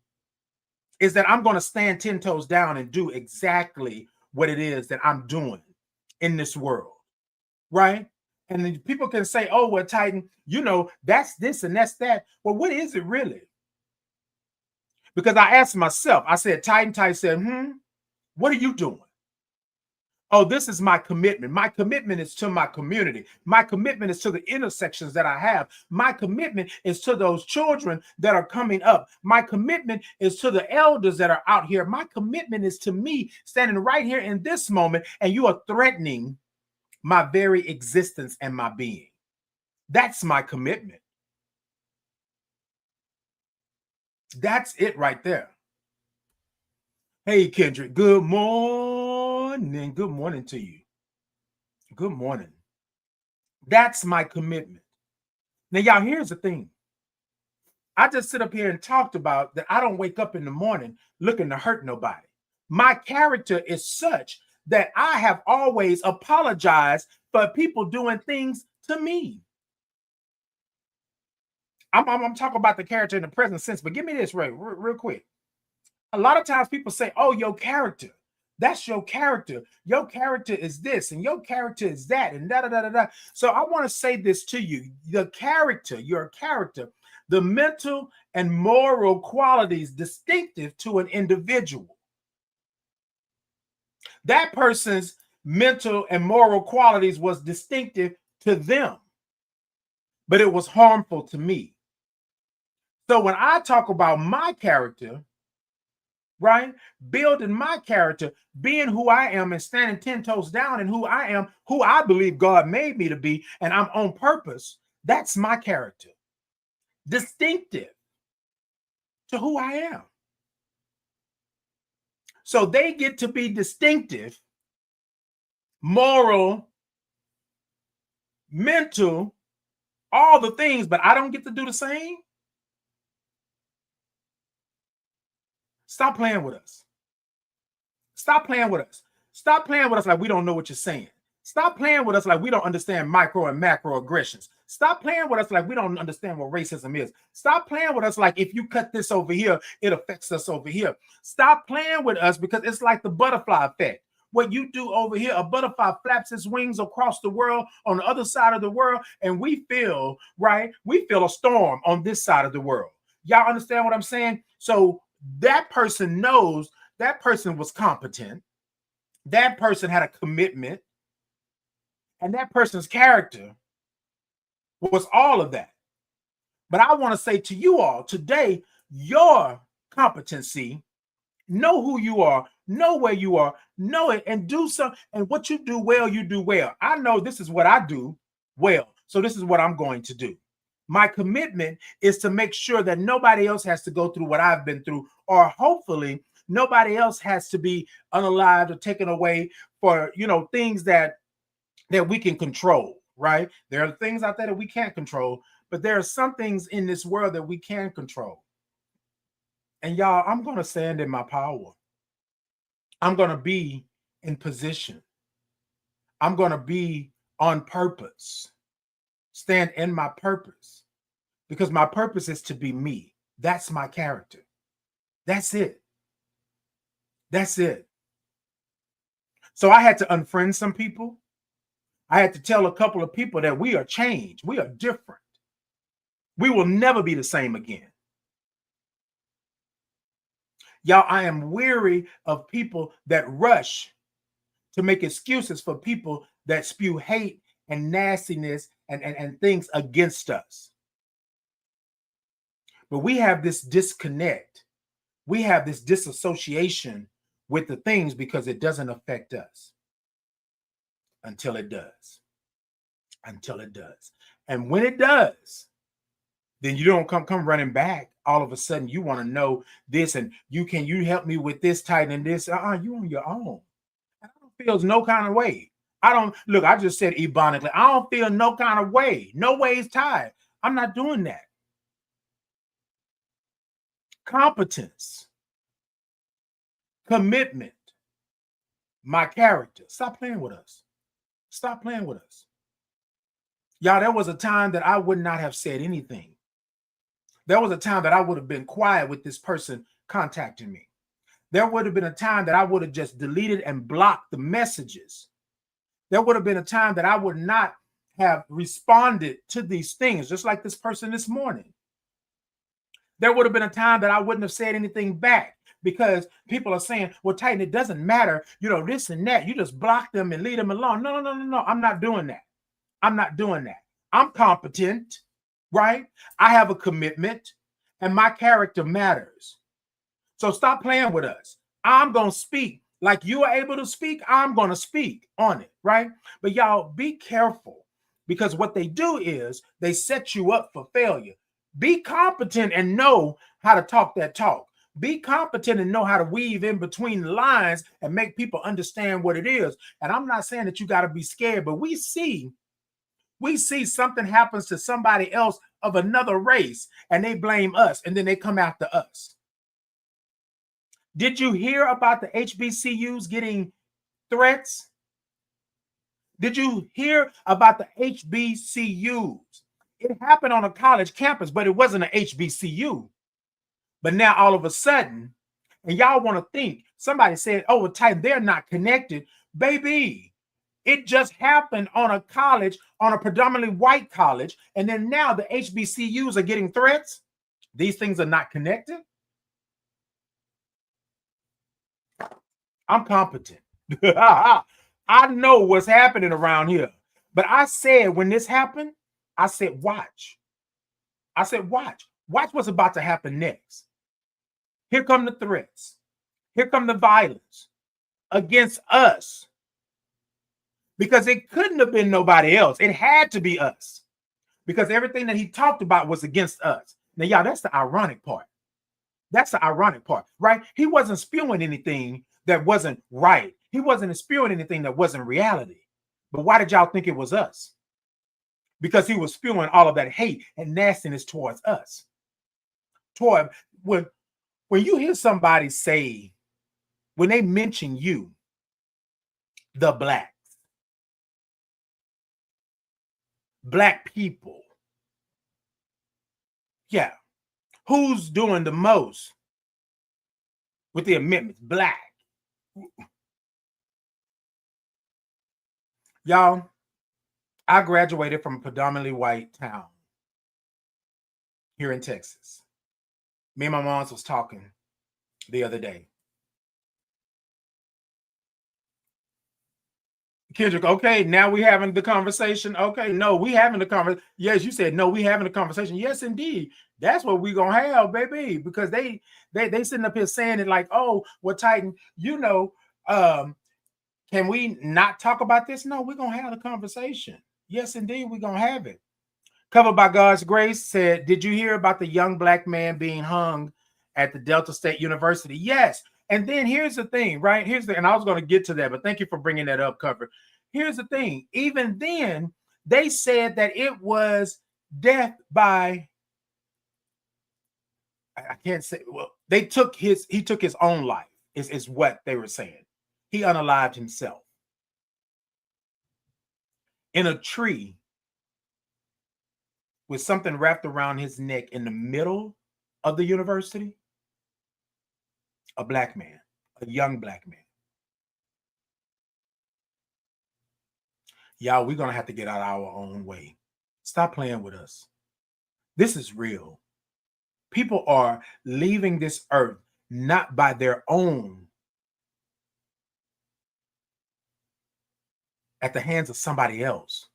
is that I'm going to stand 10 toes down and do exactly what it is that I'm doing in this world, right? And then people can say, oh, well, Titan, you know, that's this and that's that. Well, what is it really? Because I asked myself, I said, Titan said, what are you doing? Oh, this is my commitment. My commitment is to my community. My commitment is to the intersections that I have. My commitment is to those children that are coming up. My commitment is to the elders that are out here. My commitment is to me standing right here in this moment, and you are threatening my very existence and my being. That's my commitment. That's it right there. Hey, Kendrick, good morning. Good morning to you. Good morning. That's my commitment. Now, y'all, here's the thing. I just sit up here and talked about that I don't wake up in the morning looking to hurt nobody. My character is such that I have always apologized for people doing things to me. I'm talking about the character in the present sense, but give me this real quick. A lot of times people say, oh, your character. That's your character. Your character is this, and your character is that, and da da da da da. So I want to say this to you: your character, the mental and moral qualities distinctive to an individual. That person's mental and moral qualities was distinctive to them, but it was harmful to me. So when I talk about my character, right? Building my character, being who I am and standing 10 toes down in who I am, who I believe God made me to be, and I'm on purpose. That's my character. Distinctive to who I am. So they get to be distinctive, moral, mental, all the things, but I don't get to do the same. Stop playing with us. Stop playing with us. Stop playing with us like we don't know what you're saying. Stop playing with us like we don't understand micro and macro aggressions. Stop playing with us like we don't understand what racism is. Stop playing with us like if you cut this over here, it affects us over here. Stop playing with us because it's like the butterfly effect. What you do over here, a butterfly flaps its wings across the world on the other side of the world, and we feel, right? We feel a storm on this side of the world. Y'all understand what I'm saying? So that person knows that person was competent. That person had a commitment. And that person's character was all of that. But I want to say to you all today, your competency, know who you are, know where you are, know it, and do something. And what you do well, you do well. I know this is what I do well, so this is what I'm going to do. My commitment is to make sure that nobody else has to go through what I've been through, or hopefully nobody else has to be unalived or taken away for, things that we can control, right? There are things out there that we can't control, but there are some things in this world that we can control. And y'all, I'm going to stand in my power. I'm going to be in position. I'm going to be on purpose. Stand in my purpose, because my purpose is to be me. That's my character. That's it. That's it. So I had to unfriend some people. I had to tell a couple of people that we are changed. We are different. We will never be the same again. Y'all, I am weary of people that rush to make excuses for people that spew hate and nastiness and things against us. But we have this disconnect. We have this disassociation with the things because it doesn't affect us until it does. Until it does. And when it does, then you don't come running back. All of a sudden, you want to know this, and you help me with this, tightening this. You on your own. I don't feel no kind of way. I just said ebonically, I don't feel no kind of way. No ways tied. I'm not doing that. Competence, commitment, my character. Stop playing with us. Stop playing with us. Y'all, there was a time that I would not have said anything. There was a time that I would have been quiet with this person contacting me. There would have been a time that I would have just deleted and blocked the messages. There would have been a time that I would not have responded to these things, just like this person this morning. There would have been a time that I wouldn't have said anything back, because people are saying, well, Titan, it doesn't matter, this and that. You just block them and leave them alone. No. I'm not doing that. I'm not doing that. I'm competent, right? I have a commitment, and my character matters. So stop playing with us. I'm going to speak like you are able to speak. I'm going to speak on it, right? But y'all, be careful, because what they do is they set you up for failure. Be competent and know how to talk that talk. Be competent and know how to weave in between the lines and make people understand what it is. And I'm not saying that you got to be scared, but we see something happens to somebody else of another race and they blame us, and then they come after us. Did you hear about the HBCUs getting threats? Did you hear about the HBCUs? It happened on a college campus, but it wasn't an HBCU. But now all of a sudden, and y'all want to think, somebody said, oh, well, Titan, they're not connected. Baby, it just happened on a college, on a predominantly white college, and then now the HBCUs are getting threats. These things are not connected. I'm competent. I know what's happening around here. But I said, when this happened, I said, watch. I said, watch. Watch what's about to happen next. Here come the threats. Here come the violence against us. Because it couldn't have been nobody else. It had to be us. Because everything that he talked about was against us. Now, y'all, that's the ironic part. That's the ironic part, right? He wasn't spewing anything that wasn't right. He wasn't spewing anything that wasn't reality. But why did y'all think it was us? Because he was spewing all of that hate and nastiness towards us. When you hear somebody say, when they mention you, the blacks, black people, yeah, who's doing the most with the amendments? Black. Y'all, I graduated from a predominantly white town here in Texas. Me and my mom was talking the other day. Kendrick, okay, now we having the conversation. Okay, no, we having the conversation. Yes, you said no, we having the conversation. Yes, indeed. That's what we gonna have, baby. Because they sitting up here saying it like, oh, well, Titan, can we not talk about this? No, we're gonna have the conversation. Yes, indeed, we're gonna have it. Covered by God's Grace said, did you hear about the young black man being hung at the Delta State University? Yes. And then here's the thing, right? And I was going to get to that, but thank you for bringing that up, Cover. Here's the thing. Even then, they said that it was death by, I can't say, well, he took his own life, is what they were saying. He unalived himself in a tree with something wrapped around his neck in the middle of the university. A black man, a young black man. Y'all, we're going to have to get out our own way. Stop playing with us. This is real. People are leaving this earth not by their own, at the hands of somebody else,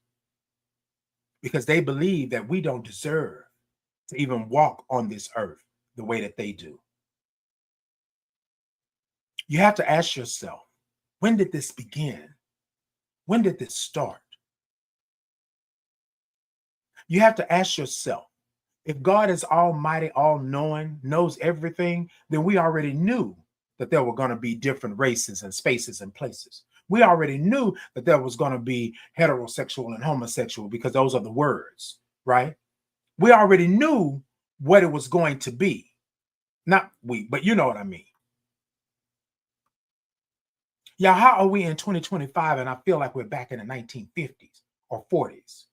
because they believe that we don't deserve to even walk on this earth the way that they do. You have to ask yourself, when did this begin? When did this start? You have to ask yourself, if God is almighty, all-knowing, knows everything, then we already knew that there were going to be different races and spaces and places. We already knew that there was going to be heterosexual and homosexual, because those are the words, right? We already knew what it was going to be. Not we, but you know what I mean. Yeah, how are we in 2025 and I feel like we're back in the 1950s or 40s?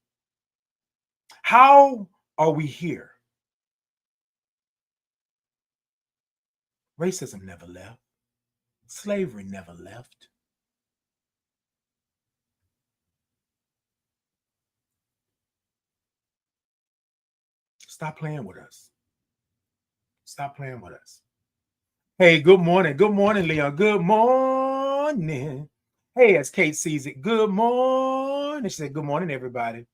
How are we here? Racism never left. Slavery never left. Stop playing with us. Stop playing with us. Hey, good morning. Good morning, Leon. Good morning. Hey, as Kate sees it, good morning. She said, good morning, everybody.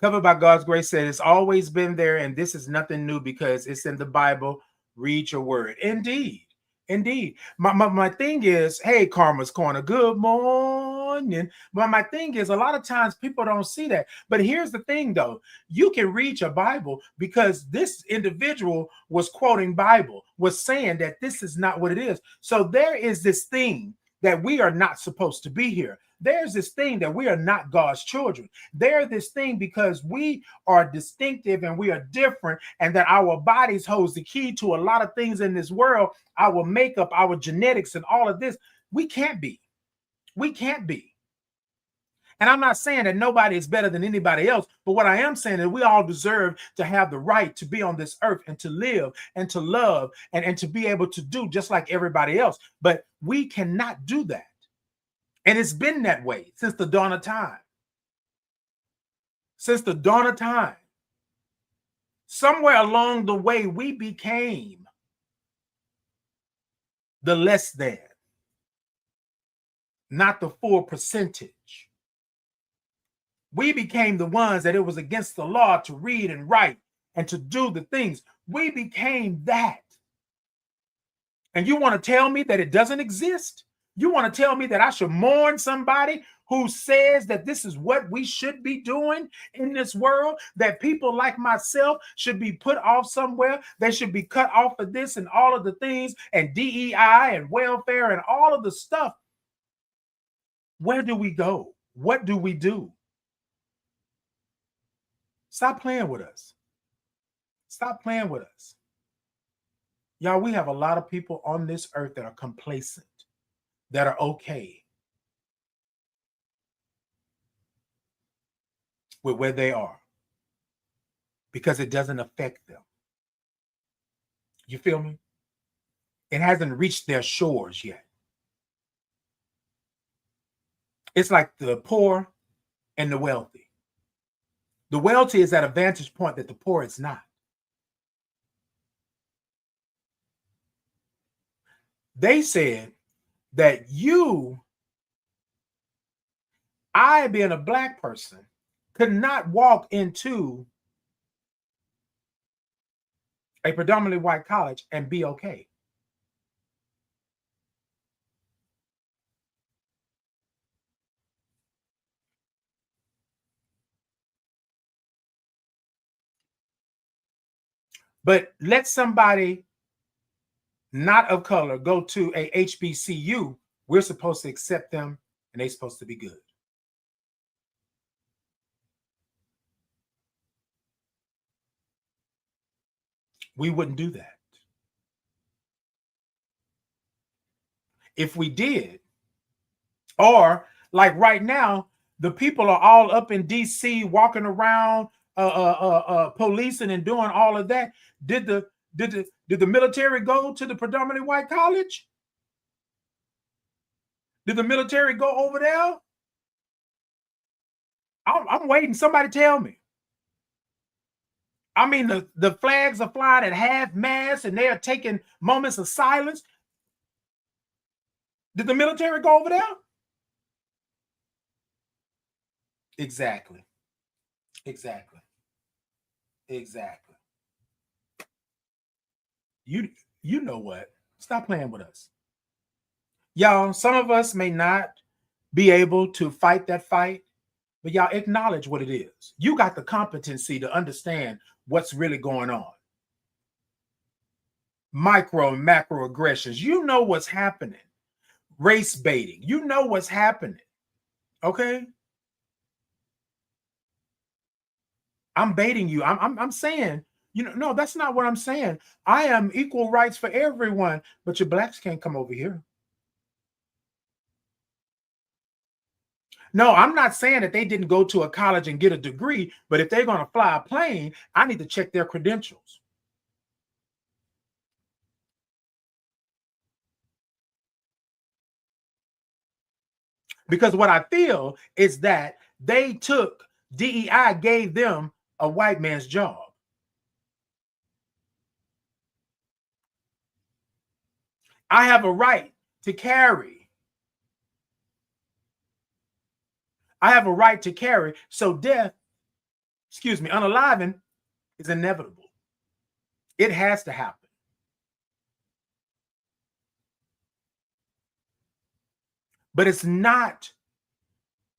Covered by God's Grace said, it's always been there, and this is nothing new because it's in the Bible. Read your word. Indeed. Indeed. My thing is, hey, Karma's Corner, good morning. But my thing is, a lot of times people don't see that. But here's the thing, though. You can read your Bible because this individual was quoting Bible, was saying that this is not what it is. So there is this thing that we are not supposed to be here. There's this thing that we are not God's children. There's this thing because we are distinctive and we are different, and that our bodies holds the key to a lot of things in this world, our makeup, our genetics, and all of this. We can't be. We can't be. And I'm not saying that nobody is better than anybody else, but what I am saying is we all deserve to have the right to be on this earth and to live and to love and to be able to do just like everybody else. But we cannot do that. And it's been that way since the dawn of time. Since the dawn of time. Somewhere along the way, we became the less than, not the full percentage. We became the ones that it was against the law to read and write and to do the things. We became that. And you want to tell me that it doesn't exist? You want to tell me that I should mourn somebody who says that this is what we should be doing in this world, that people like myself should be put off somewhere, they should be cut off of this and all of the things, and DEI and welfare and all of the stuff? Where do we go? What do we do? Stop playing with us. Stop playing with us. Y'all, we have a lot of people on this earth that are complacent, that are okay with where they are because it doesn't affect them. You feel me? It hasn't reached their shores yet. It's like the poor and the wealthy. The wealthy is at a vantage point that the poor is not. They said that you I, being a black person, could not walk into a predominantly white college and be okay. But let somebody not of color go to a HBCU, we're supposed to accept them and they're supposed to be good. We wouldn't do that. If we did, or like right now, the people are all up in DC walking around policing and doing all of that. Did the military go to the predominantly white college? Did the military go over there? I'm waiting. Somebody tell me. I mean, the flags are flying at half mast and they are taking moments of silence. Did the military go over there? Exactly. Exactly. Exactly. You know what? Stop playing with us. Y'all, some of us may not be able to fight that fight, but y'all acknowledge what it is. You got the competency to understand what's really going on. Micro and macro aggressions. You know what's happening. Race baiting. You know what's happening. Okay? I'm baiting you. I'm saying, no, that's not what I'm saying. I am equal rights for everyone, but your blacks can't come over here. No, I'm not saying that they didn't go to a college and get a degree, but if they're going to fly a plane, I need to check their credentials. Because what I feel is that they took, DEI gave them a white man's job. I have a right to carry. I have a right to carry. So death, unaliving is inevitable. It has to happen. But it's not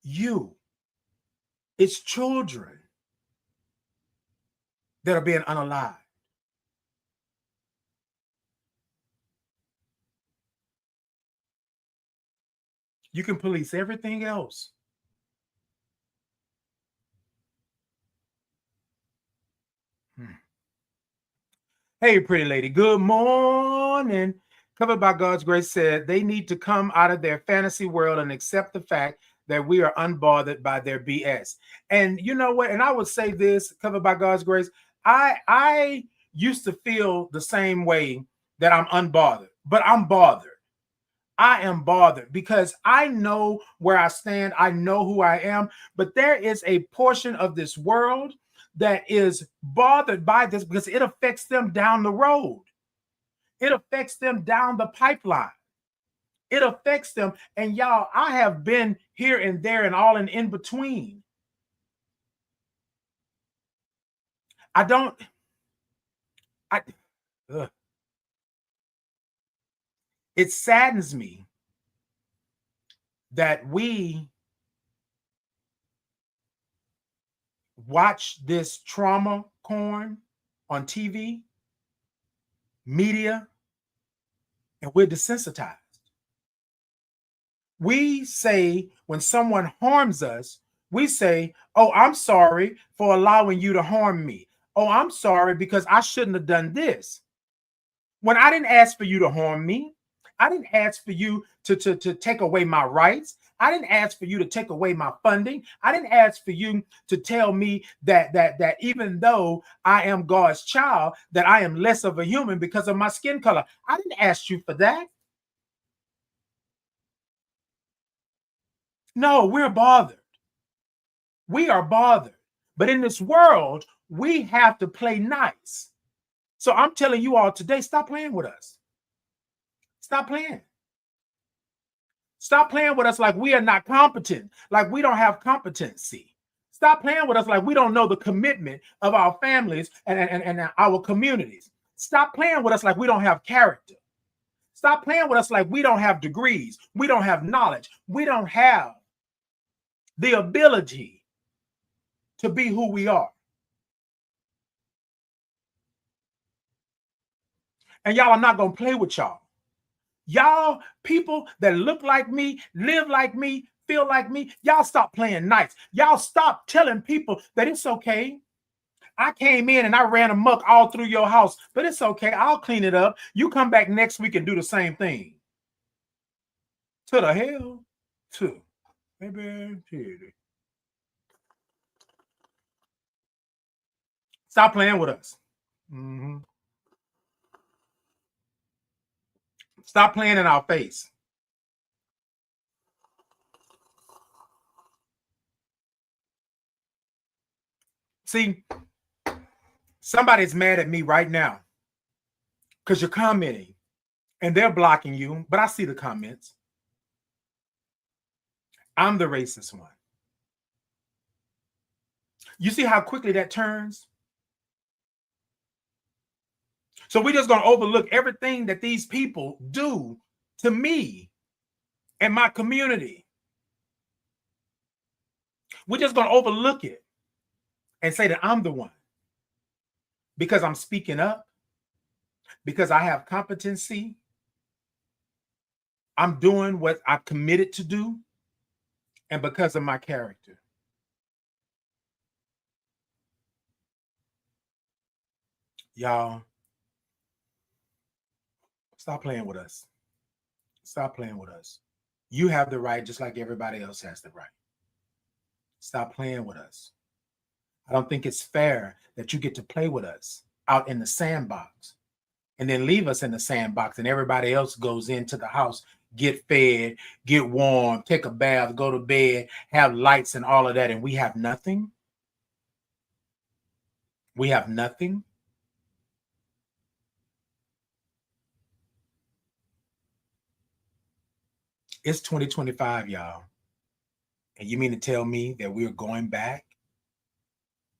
you. It's children that are being unalived. You can police everything else. Hey, pretty lady. Good morning. Covered by God's Grace said they need to come out of their fantasy world and accept the fact that we are unbothered by their BS. And you know what? And I would say this, covered by God's grace. I used to feel the same way, that I'm unbothered, but I'm bothered. I am bothered because I know where I stand. I know who I am, but there is a portion of this world that is bothered by this because it affects them down the road. It affects them down the pipeline. It affects them. And y'all, I have been here and there and all in between. It saddens me that we watch this trauma corn on TV, media, and we're desensitized. We say when someone harms us, we say, oh, I'm sorry for allowing you to harm me. Oh, I'm sorry because I shouldn't have done this. When I didn't ask for you to harm me, I didn't ask for you to take away my rights. I didn't ask for you to take away my funding. I didn't ask for you to tell me that even though I am God's child, that I am less of a human because of my skin color. I didn't ask you for that. No, we're bothered. We are bothered. But in this world, we have to play nice. So I'm telling you all today, stop playing with us. Stop playing. Stop playing with us like we are not competent, like we don't have competency. Stop playing with us like we don't know the commitment of our families and our communities. Stop playing with us like we don't have character. Stop playing with us like we don't have degrees. We don't have knowledge. We don't have the ability to be who we are. And y'all, I'm not going to play with y'all. Y'all, people that look like me, live like me, feel like me, y'all stop playing nice. Y'all stop telling people that it's okay. I came in and I ran amok all through your house, but it's okay. I'll clean it up. You come back next week and do the same thing. To the hell, to maybe. Stop playing with us. Mm-hmm. Stop playing in our face. See, somebody's mad at me right now because you're commenting and they're blocking you, but I see the comments. I'm the racist one. You see how quickly that turns? So we're just going to overlook everything that these people do to me and my community. We're just going to overlook it and say that I'm the one because I'm speaking up, because I have competency. I'm doing what I committed to do, and because of my character. Y'all, stop playing with us. Stop playing with us. You have the right just like everybody else has the right. Stop playing with us. I don't think it's fair that you get to play with us out in the sandbox and then leave us in the sandbox and everybody else goes into the house, get fed, get warm, take a bath, go to bed, have lights and all of that, and we have nothing. We have nothing. It's 2025, y'all. And you mean to tell me that we're going back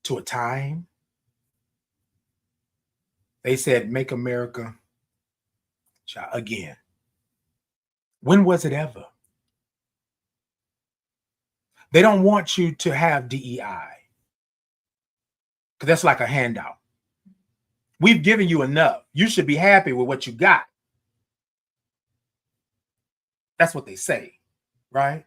to a time? They said, make America again. When was it ever? They don't want you to have DEI because that's like a handout. We've given you enough. You should be happy with what you got. That's what they say, right?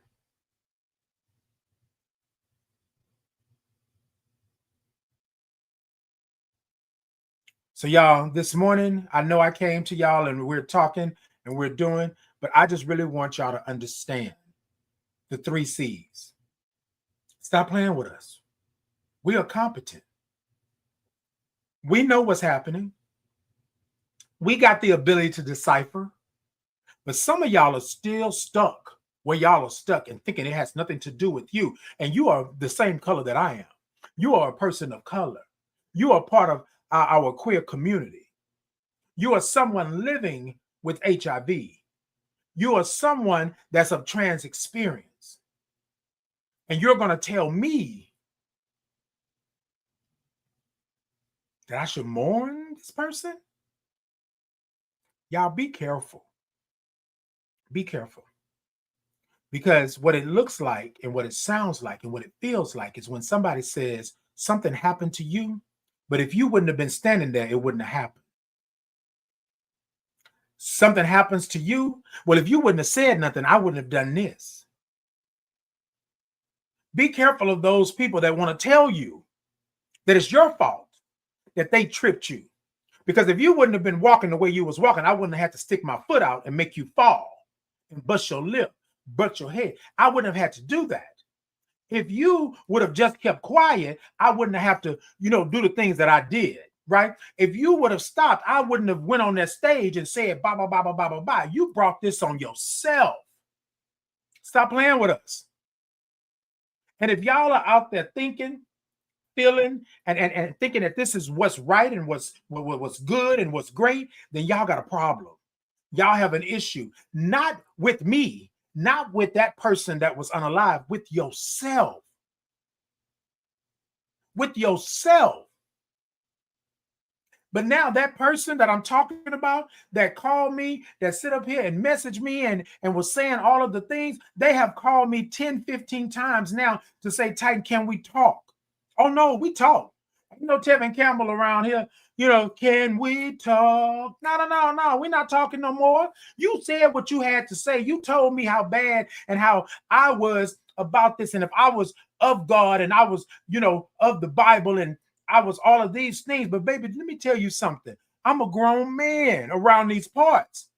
So y'all, this morning, I know I came to y'all and we're talking and we're doing, but I just really want y'all to understand the 3 C's. Stop playing with us. We are competent. We know what's happening. We got the ability to decipher, but some of y'all are still stuck where y'all are stuck and thinking it has nothing to do with you. And you are the same color that I am. You are a person of color. You are part of our queer community. You are someone living with HIV. You are someone that's of trans experience. And you're going to tell me that I should mourn this person? Y'all be careful. Be careful. Because what it looks like and what it sounds like and what it feels like is when somebody says something happened to you, but if you wouldn't have been standing there, it wouldn't have happened. Something happens to you. Well, if you wouldn't have said nothing, I wouldn't have done this. Be careful of those people that want to tell you that it's your fault that they tripped you. Because if you wouldn't have been walking the way you was walking, I wouldn't have had to stick my foot out and make you fall and bust your lip, bust your head. I wouldn't have had to do that. If you would have just kept quiet, I wouldn't have to, do the things that I did, right? If you would have stopped, I wouldn't have went on that stage and said, blah, blah, blah, blah, blah, blah, blah. You brought this on yourself. Stop playing with us. And if y'all are out there thinking, feeling, and thinking that this is what's right and what's good and what's great, then y'all got a problem. Y'all have an issue, not with me, not with that person that was unalive, with yourself. With yourself. But now that person that I'm talking about that called me, that sit up here and messaged me and was saying all of the things, they have called me 10, 15 times now to say, Titan, can we talk? Oh no, we talk. You know, Tevin Campbell around here, you know, can we talk? No, we're not talking no more. You said what you had to say. You told me how bad and how I was about this. And if I was of God and I was, you know, of the Bible and I was all of these things. But baby, let me tell you something. I'm a grown man around these parts.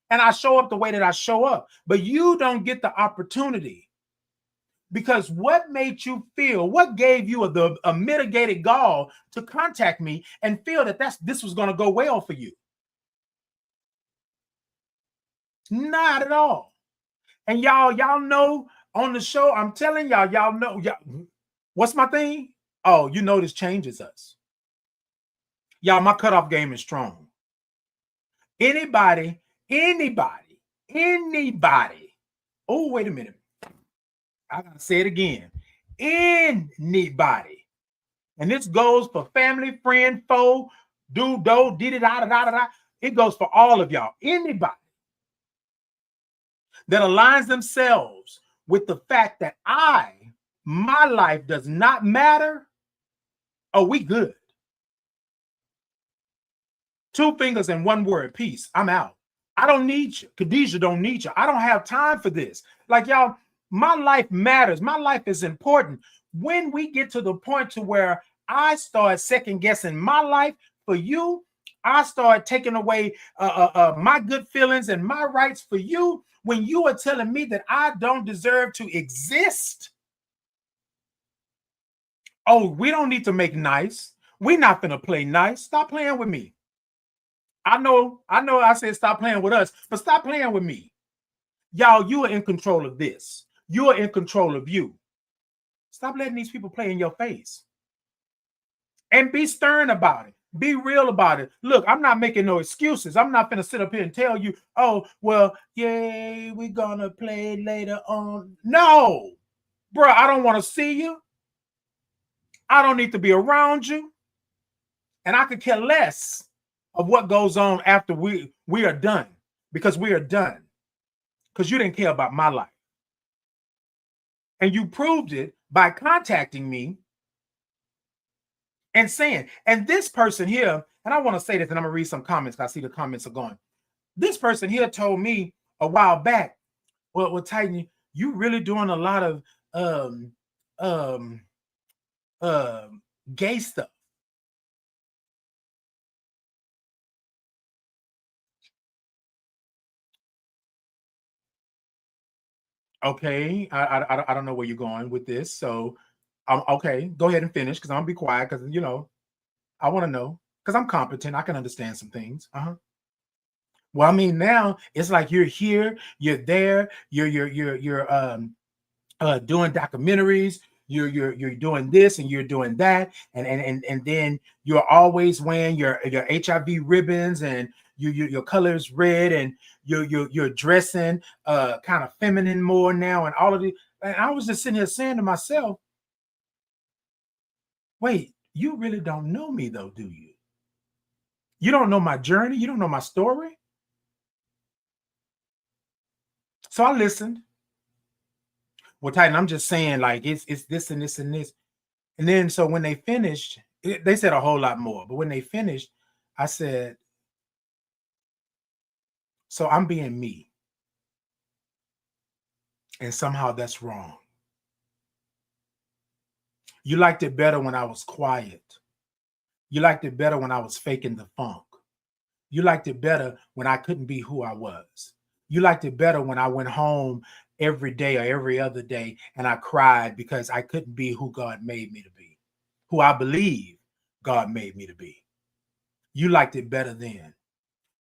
And I show up the way that I show up. But you don't get the opportunity. Because what made you feel, what gave you a mitigated gall to contact me and feel that this was going to go well for you? Not at all. And y'all know on the show, I'm telling y'all know. What's my thing? Oh, you know this changes us. Y'all, my cutoff game is strong. Anybody. Oh, wait a minute. I gotta say it again. Anybody. And this goes for family, friend, foe, do, da. It goes for all of y'all. Anybody that aligns themselves with the fact that my life does not matter. Oh, we good. 2 fingers and 1 word, peace. I'm out. I don't need you. Khadijah don't need you. I don't have time for this. Like, y'all, my life matters. My life is important. When we get to the point to where I start second guessing my life for you, I start taking away my good feelings and my rights for you, when you are telling me that I don't deserve to exist. Oh, we don't need to make nice. We're not going to play nice. Stop playing with me. I know I said stop playing with us, but stop playing with me. Y'all, you are in control of this. You are in control of you. Stop letting these people play in your face. And be stern about it. Be real about it. Look, I'm not making no excuses. I'm not going to sit up here and tell you, oh, well, yay, we're going to play later on. No, bro, I don't want to see you. I don't need to be around you. And I could care less of what goes on after we are done, because we are done, because you didn't care about my life. And you proved it by contacting me and saying, and this person here, and I want to say this, and I'm going to read some comments. I see the comments are going. This person here told me a while back, well, Titan, you really doing a lot of gay stuff. Okay, I don't know where you're going with this, so okay, go ahead and finish, because I'm gonna be quiet, because you know I want to know, because I'm competent, I can understand some things. Well, I mean, now it's like you're here, you're there, you're doing documentaries, you're doing this and you're doing that, and then you're always wearing your HIV ribbons, and your color is red, and you're dressing kind of feminine more now, and all of the. And I was just sitting here saying to myself, wait, you really don't know me though, do you? You don't know my journey, you don't know my story. So I listened. Well, Titan, I'm just saying, like, it's this and this and this. And then so when they finished, they said a whole lot more. But when they finished, I said, so I'm being me. And somehow that's wrong. You liked it better when I was quiet. You liked it better when I was faking the funk. You liked it better when I couldn't be who I was. You liked it better when I went home every day or every other day and I cried because I couldn't be who God made me to be, who I believe God made me to be. You liked it better then.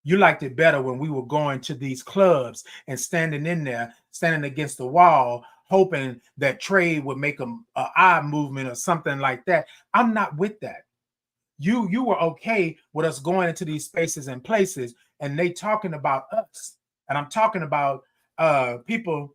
You liked it better when we were going to these clubs and standing in there, standing against the wall, hoping that Trey would make an eye movement or something like that. I'm not with that. You were okay with us going into these spaces and places, and they talking about us. And I'm talking about people,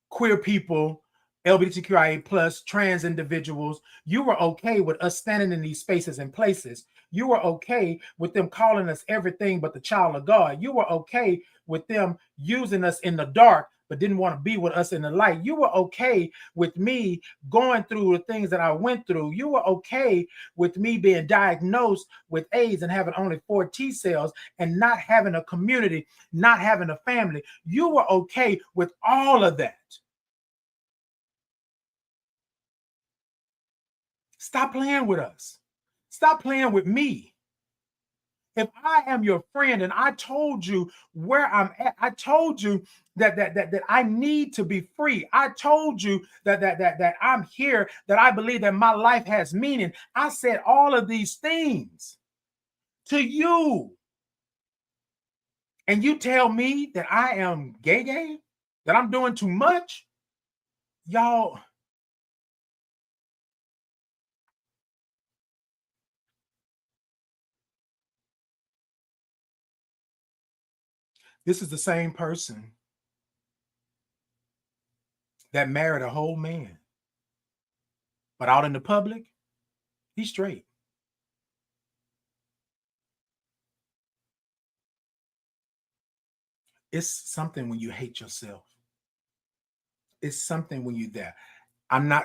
queer people, LGBTQIA plus, trans individuals, you were okay with us standing in these spaces and places. You were okay with them calling us everything but the child of God. You were okay with them using us in the dark, but didn't want to be with us in the light. You were okay with me going through the things that I went through. You were okay with me being diagnosed with AIDS and having only 4 T cells and not having a community, not having a family. You were okay with all of that. Stop playing with us. Stop playing with me. If I am your friend and I told you where I'm at, I told you that I need to be free. I told you that I'm here, that I believe that my life has meaning. I said all of these things to you. And you tell me that I am gay, that I'm doing too much? Y'all, this is the same person that married a whole man. But out in the public, he's straight. It's something when you hate yourself. It's something when you're there. I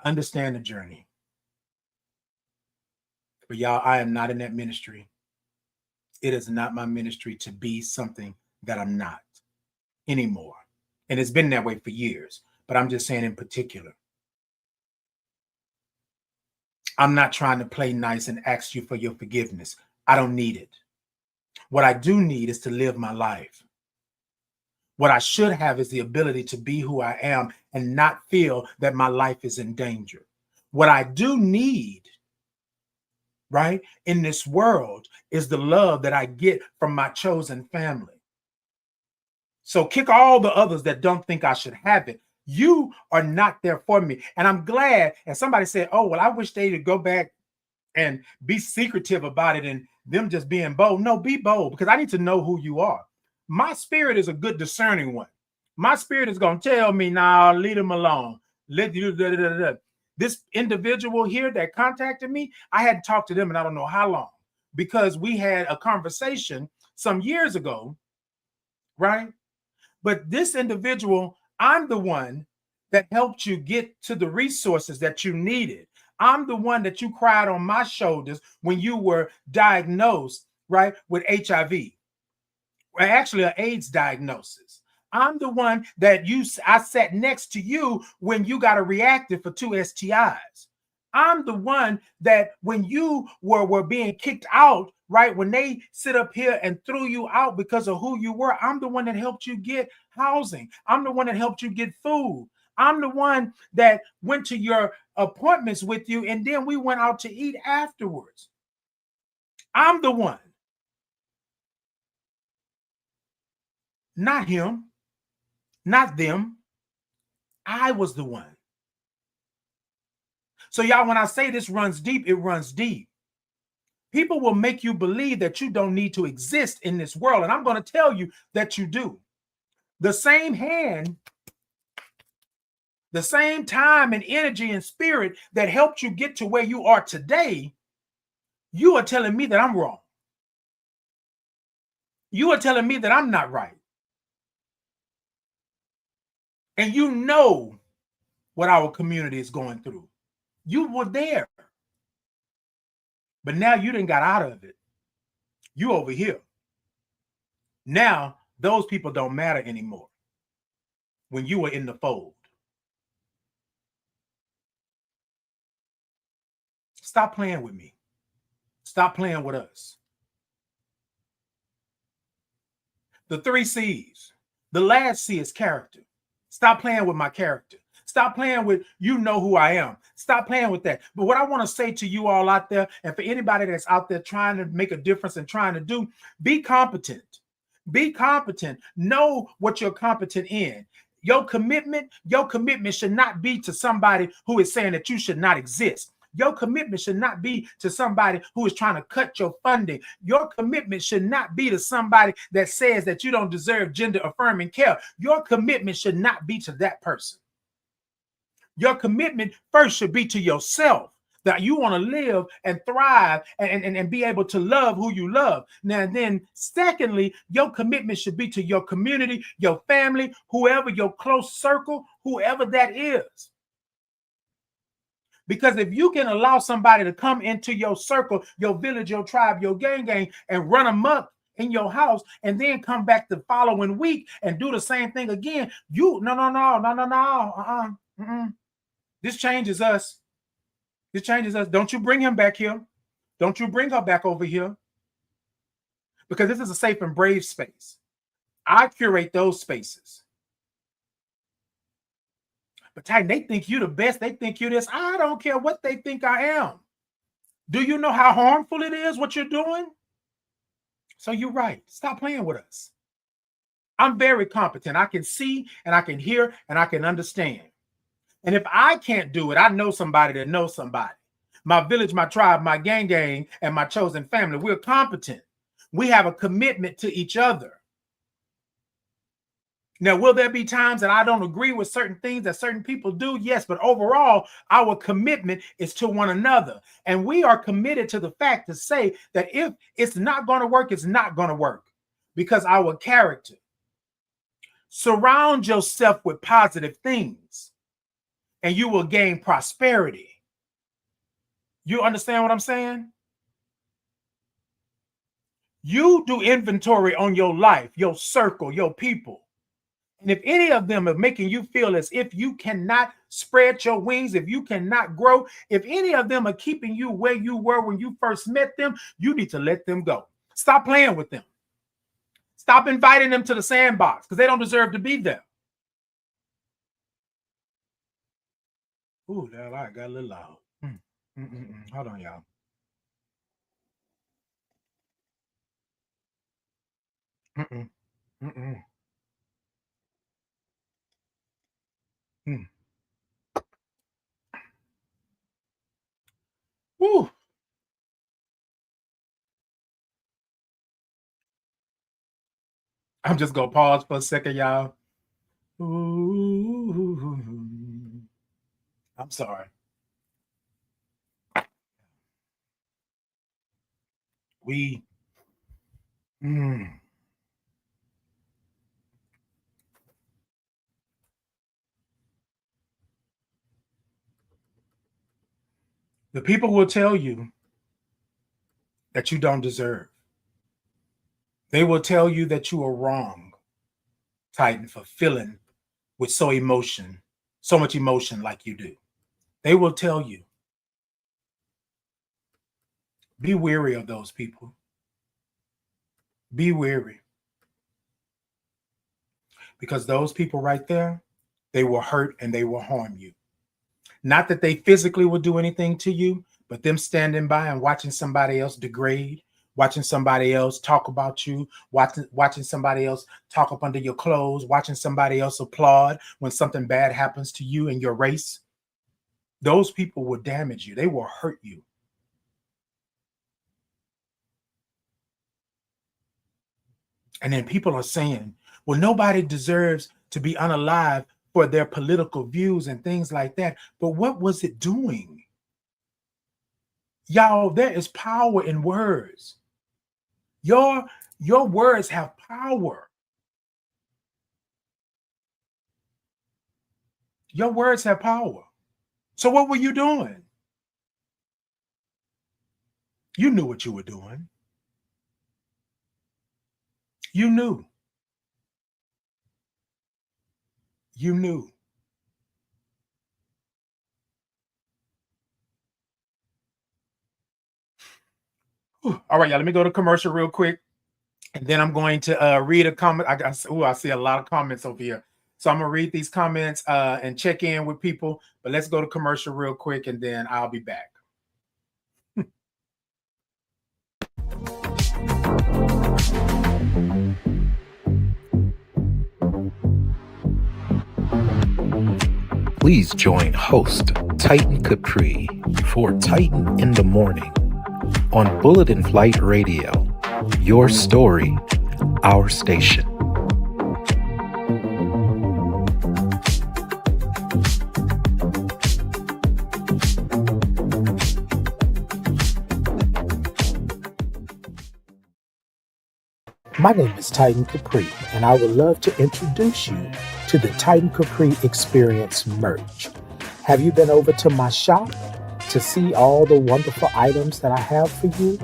understand the journey. But y'all, I am not in that ministry. It is not my ministry to be something that I'm not anymore. And it's been that way for years. But I'm just saying in particular, I'm not trying to play nice and ask you for your forgiveness. I don't need it. What I do need is to live my life. What I should have is the ability to be who I am and not feel that my life is in danger. What I do need, right, in this world is the love that I get from my chosen family. So kick all the others that don't think I should have it. You are not there for me. And I'm glad. And somebody said, oh, well, I wish they would go back and be secretive about it and them just being bold. No, be bold, because I need to know who you are. My spirit is a good discerning one. My spirit is going to tell me, nah, leave them alone. Let you. This individual here that contacted me, I hadn't talked to them in I don't know how long, because we had a conversation some years ago, right? But this individual, I'm the one that helped you get to the resources that you needed. I'm the one that you cried on my shoulders when you were diagnosed, right, with HIV, or actually an AIDS diagnosis. I'm the one that I sat next to you when you got a reactive for 2 STIs. I'm the one that when you were being kicked out, right, when they sit up here and threw you out because of who you were, I'm the one that helped you get housing. I'm the one that helped you get food. I'm the one that went to your appointments with you, and then we went out to eat afterwards. I'm the one. Not him, not them. I was the one. So y'all, when I say this runs deep, it runs deep. People will make you believe that you don't need to exist in this world. And I'm going to tell you that you do. The same hand, the same time and energy and spirit that helped you get to where you are today, you are telling me that I'm wrong. You are telling me that I'm not right. And you know what our community is going through. You were there. But now you done got out of it. You over here. Now those people don't matter anymore when you were in the fold. Stop playing with me. Stop playing with us. The 3 C's. The last C is character. Stop playing with my character. Stop playing with, you know who I am. Stop playing with that. But what I want to say to you all out there, and for anybody that's out there trying to make a difference and trying to do, be competent. Be competent. Know what you're competent in. Your commitment should not be to somebody who is saying that you should not exist. Your commitment should not be to somebody who is trying to cut your funding. Your commitment should not be to somebody that says that you don't deserve gender affirming care. Your commitment should not be to that person. Your commitment first should be to yourself, that you want to live and thrive and be able to love who you love. Now, then, secondly, your commitment should be to your community, your family, whoever, your close circle, whoever that is. Because if you can allow somebody to come into your circle, your village, your tribe, your gang, and run amok in your house, and then come back the following week and do the same thing again, This changes us. This changes us. Don't you bring him back here. Don't you bring her back over here. Because this is a safe and brave space. I curate those spaces. But Titan, they think you're the best. They think you're this. I don't care what they think I am. Do you know how harmful it is what you're doing? So you're right. Stop playing with us. I'm very competent. I can see and I can hear and I can understand. And if I can't do it, I know somebody that knows somebody. My village, my tribe, my gang, and my chosen family, we're competent. We have a commitment to each other. Now, will there be times that I don't agree with certain things that certain people do? Yes, but overall, our commitment is to one another. And we are committed to the fact to say that if it's not going to work, it's not going to work. Because our character. Surround yourself with positive things, and you will gain prosperity. You understand what I'm saying? You do inventory on your life, your circle, your people. And if any of them are making you feel as if you cannot spread your wings, if you cannot grow, if any of them are keeping you where you were when you first met them, you need to let them go. Stop playing with them. Stop inviting them to the sandbox because they don't deserve to be there. Ooh, that light got a little loud. Hold on, y'all. Woo. I'm just gonna pause for a second, y'all. Ooh. I'm sorry. The people will tell you that you don't deserve. They will tell you that you are wrong, Titan, for feeling with so much emotion like you do. They will tell you. Be wary of those people. Be wary. Because those people right there, they will hurt and they will harm you. Not that they physically will do anything to you, but them standing by and watching somebody else degrade, watching somebody else talk about you, watching somebody else talk up under your clothes, watching somebody else applaud when something bad happens to you in your race. Those people will damage you. They will hurt you. And then people are saying, well, nobody deserves to be unalive for their political views and things like that. But what was it doing? Y'all, there is power in words. Your words have power. Your words have power. So what were you doing? You knew what you were doing. You knew. You knew. Whew. All right, y'all, let me go to commercial real quick. And then I'm going to read a comment. I see a lot of comments over here. So I'm going to read these comments and check in with people. But let's go to commercial real quick, and then I'll be back. Please join host Titan Capri for Titan in the Morning on Bullet and Flight Radio. Your story, our station. My name is Titan Capri, and I would love to introduce you to the Titan Capri Experience merch. Have you been over to my shop to see all the wonderful items that I have for you?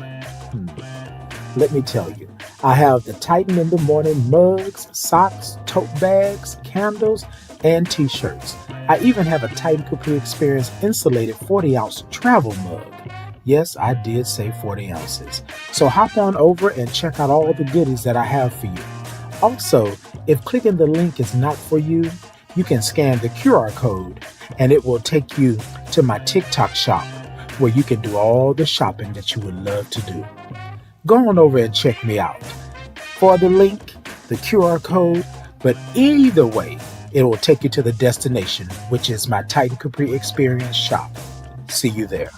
Let me tell you, I have the Titan in the Morning mugs, socks, tote bags, candles, and t-shirts. I even have a Titan Capri Experience insulated 40-ounce travel mug. Yes, I did say 40 ounces. So hop on over and check out all the goodies that I have for you. Also, if clicking the link is not for you, you can scan the QR code and it will take you to my TikTok shop where you can do all the shopping that you would love to do. Go on over and check me out. For the link, the QR code, but either way, it will take you to the destination, which is my Titan Capri Experience shop. See you there.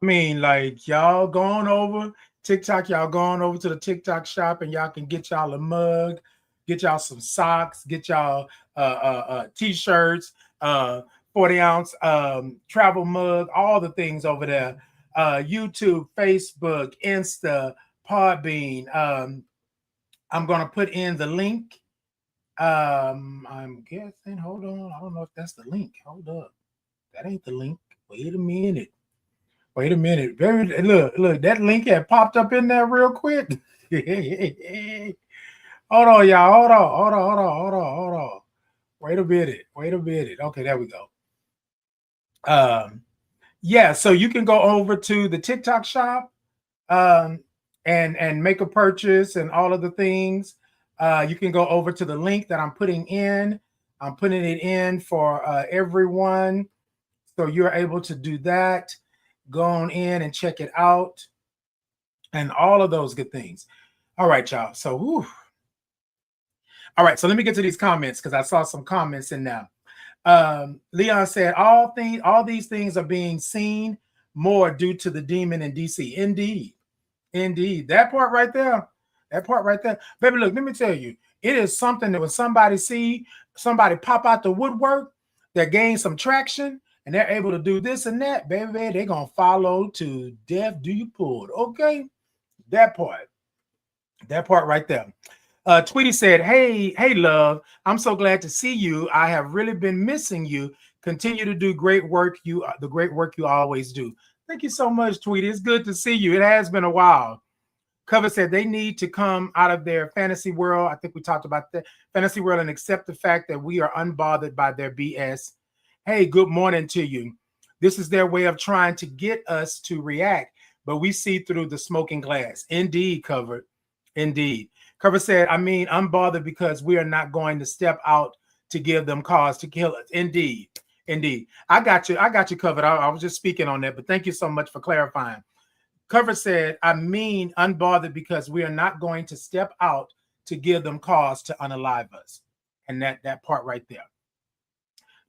I mean, like, y'all going over TikTok, y'all going over to the TikTok shop and y'all can get y'all a mug, get y'all some socks, get y'all t-shirts, 40-ounce travel mug, all the things over there. YouTube, Facebook, Insta, Podbean. I'm going to put in the link. I'm guessing, hold on. I don't know if that's the link. Hold up. That ain't the link. Wait a minute. Look, that link had popped up in there real quick. Hold on, y'all. Hold on. Wait a minute. Okay, there we go. Yeah, so you can go over to the TikTok shop and make a purchase and all of the things. You can go over to the link that I'm putting in. I'm putting it in for everyone. So you're able to do that. Go on in and check it out and all of those good things. All right, y'all. So, all right. So let me get to these comments because I saw some comments in there. Leon said, all these things are being seen more due to the demon in DC. Indeed. That part right there. Baby, look, let me tell you, it is something that when somebody pop out the woodwork that gains some traction, and they're able to do this and that, baby, they're going to follow to death do you pull. Okay? That part right there. Tweety said, hey, love, I'm so glad to see you. I have really been missing you. Continue to do great work. The great work you always do. Thank you so much, Tweety. It's good to see you. It has been a while. Cover said they need to come out of their fantasy world. I think we talked about that fantasy world and accept the fact that we are unbothered by their BS. Hey, good morning to you. This is their way of trying to get us to react, but we see through the smoking glass. Indeed, Cover. Indeed. Cover said, I mean, unbothered because we are not going to step out to give them cause to kill us. Indeed. I got you covered. I was just speaking on that, but thank you so much for clarifying. Cover said, I mean, unbothered because we are not going to step out to give them cause to unalive us. And that part right there.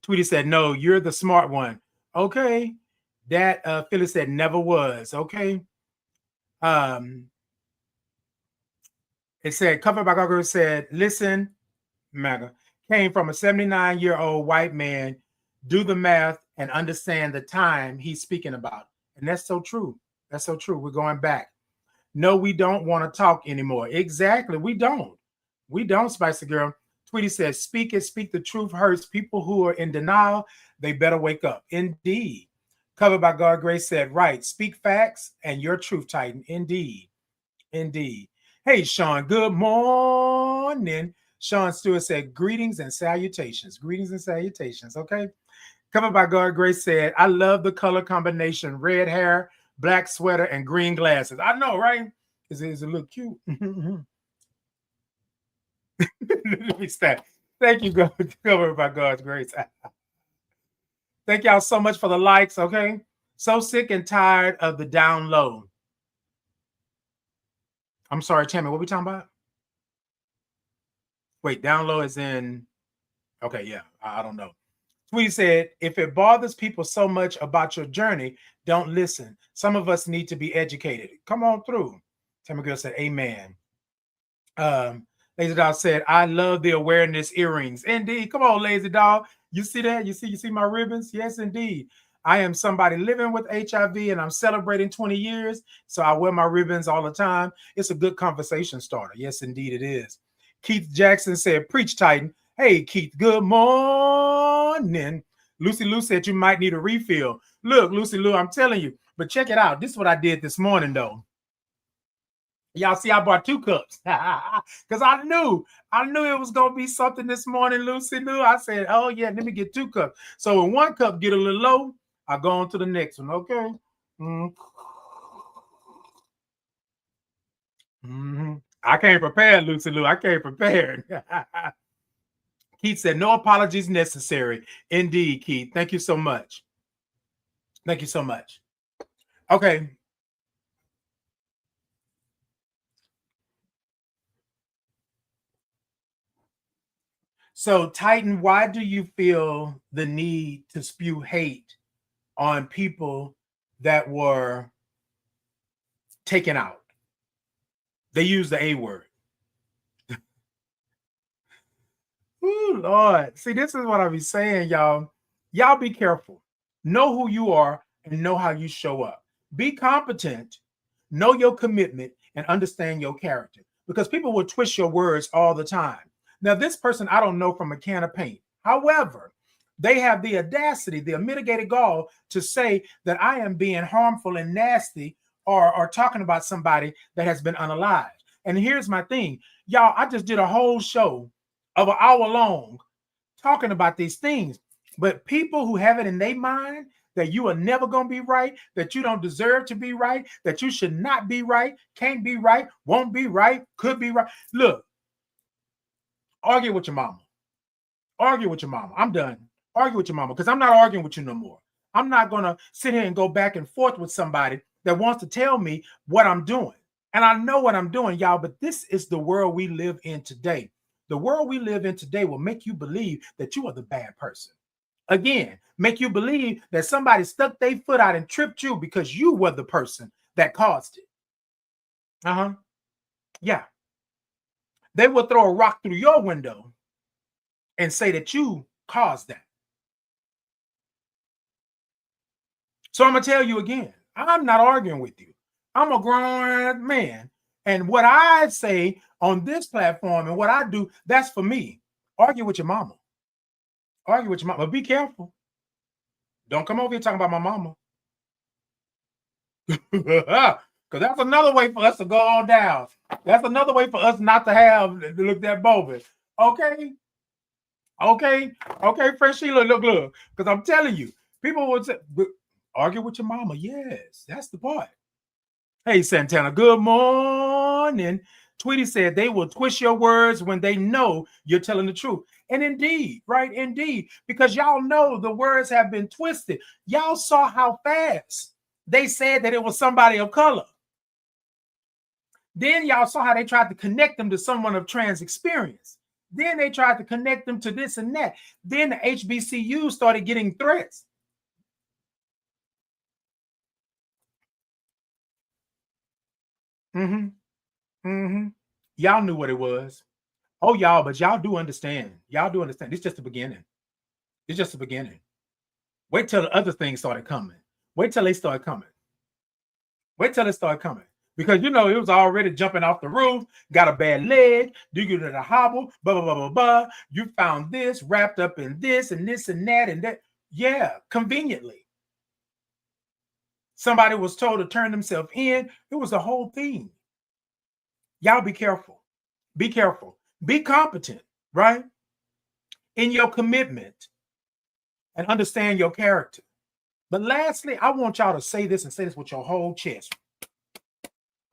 Tweety said, no, you're the smart one. Okay. That Phyllis said never was. Okay. It said, Covered by Goggle said, listen, MAGA, came from a 79-year-old white man. Do the math and understand the time he's speaking about. And that's so true. We're going back. No, we don't want to talk anymore. Exactly. We don't, Spicy Girl. Tweety says, speak the truth hurts. People who are in denial, they better wake up. Indeed. Covered by God Grace said, right. Speak facts and your truth, Titan. Indeed. Hey, Sean, good morning. Sean Stewart said, greetings and salutations. Okay. Covered by God Grace said, I love the color combination, red hair, black sweater, and green glasses. I know, right? Is it look cute? Let me stop. Thank you, Covered by God's grace. Thank y'all so much for the likes, okay? So sick and tired of the down low. I'm sorry, Tammy, what are we talking about? Wait, down low is in... Okay, yeah, I don't know. Tweety said, if it bothers people so much about your journey, don't listen. Some of us need to be educated. Come on through. Tammy Girl said, amen. Lazy Dog said, I love the awareness earrings. Indeed. Come on, Lazy Dog. You see that? You see my ribbons? Yes, indeed. I am somebody living with HIV and I'm celebrating 20 years. So I wear my ribbons all the time. It's a good conversation starter. Yes, indeed it is. Keith Jackson said, preach, Titan. Hey, Keith, good morning. Lucy Lou said you might need a refill. Look, Lucy Lou, I'm telling you. But check it out. This is what I did this morning, though. Y'all see, I bought 2 cups because I knew it was gonna be something this morning, Lucy Lou. I said, oh yeah, let me get 2 cups. So when 1 cup get a little low, I go on to the next one. Okay. I came prepared, Lucy Lou. I came prepared. Keith said, no apologies necessary. Indeed, Keith. Thank you so much. Thank you so much. Okay. So, Titan, why do you feel the need to spew hate on people that were taken out? They use the A word. Ooh, Lord. See, this is what I be saying, y'all. Y'all be careful. Know who you are and know how you show up. Be competent, know your commitment, and understand your character. Because people will twist your words all the time. Now, this person I don't know from a can of paint. However, they have the audacity, the unmitigated gall to say that I am being harmful and nasty or talking about somebody that has been unalived. And here's my thing, y'all, I just did a whole show of an hour long talking about these things. But people who have it in their mind that you are never going to be right, that you don't deserve to be right, that you should not be right, can't be right, won't be right, could be right. Look, argue with your mama. Argue with your mama. I'm done. Argue with your mama because I'm not arguing with you no more. I'm not going to sit here and go back and forth with somebody that wants to tell me what I'm doing. And I know what I'm doing, y'all, but this is the world we live in today. The world we live in today will make you believe that you are the bad person. Again, make you believe that somebody stuck their foot out and tripped you because you were the person that caused it. Yeah. They will throw a rock through your window and say that you caused that. So I'm going to tell you again, I'm not arguing with you. I'm a grown man. And what I say on this platform and what I do, that's for me. Argue with your mama. Argue with your mama. But be careful. Don't come over here talking about my mama. Because that's another way for us to go on down. That's another way for us not to have to look that bogus. Okay? Okay, Fresh Sheila, look. Because I'm telling you, people would say, argue with your mama. Yes, that's the part. Hey, Santana, good morning. Tweety said they will twist your words when they know you're telling the truth. And indeed, right? Indeed, because y'all know the words have been twisted. Y'all saw how fast they said that it was somebody of color. Then y'all saw how they tried to connect them to someone of trans experience. Then they tried to connect them to this and that. Then the HBCU started getting threats. Y'all knew what it was. Oh, y'all, but y'all do understand. Y'all do understand. It's just the beginning. It's just the beginning. Wait till the other things started coming. Wait till they start coming. Wait till it started coming. Because it was already jumping off the roof, got a bad leg, do you did a hobble, blah, blah, blah, blah, blah. You found this wrapped up in this and this and that and that. Yeah, conveniently. Somebody was told to turn themselves in. It was the whole thing. Y'all be careful. Be careful. Be competent, right? In your commitment and understand your character. But lastly, I want y'all to say this and say this with your whole chest.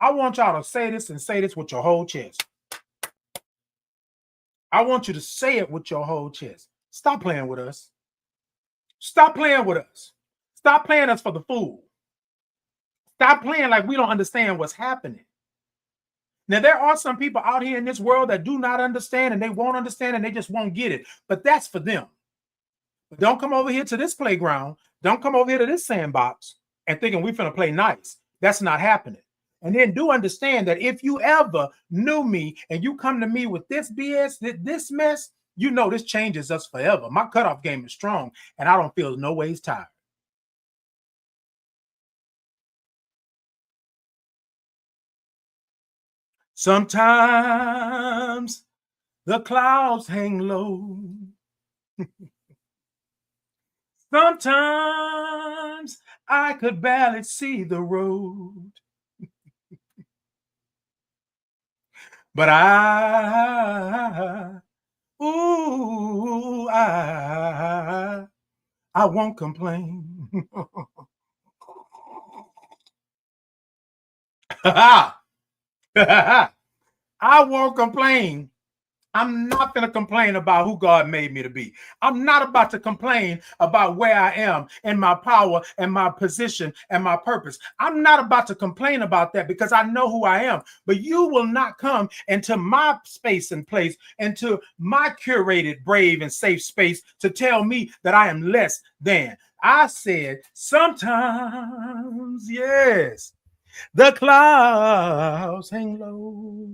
I want y'all to say this and say this with your whole chest. I want you to say it with your whole chest. Stop playing with us. Stop playing with us. Stop playing us for the fool. Stop playing like we don't understand what's happening. Now, there are some people out here in this world that do not understand, and they won't understand, and they just won't get it. But that's for them. But don't come over here to this playground. Don't come over here to this sandbox and thinking we're going to play nice. That's not happening. And then do understand that if you ever knew me and you come to me with this BS, this mess, you know this changes us forever. My cutoff game is strong, and I don't feel no ways tired. Sometimes the clouds hang low. Sometimes I could barely see the road. But I won't complain. I won't complain. I'm not going to complain about who God made me to be. I'm not about to complain about where I am and my power and my position and my purpose. I'm not about to complain about that because I know who I am. But you will not come into my space and place, into my curated, brave, and safe space to tell me that I am less than. I said, sometimes, yes, the clouds hang low.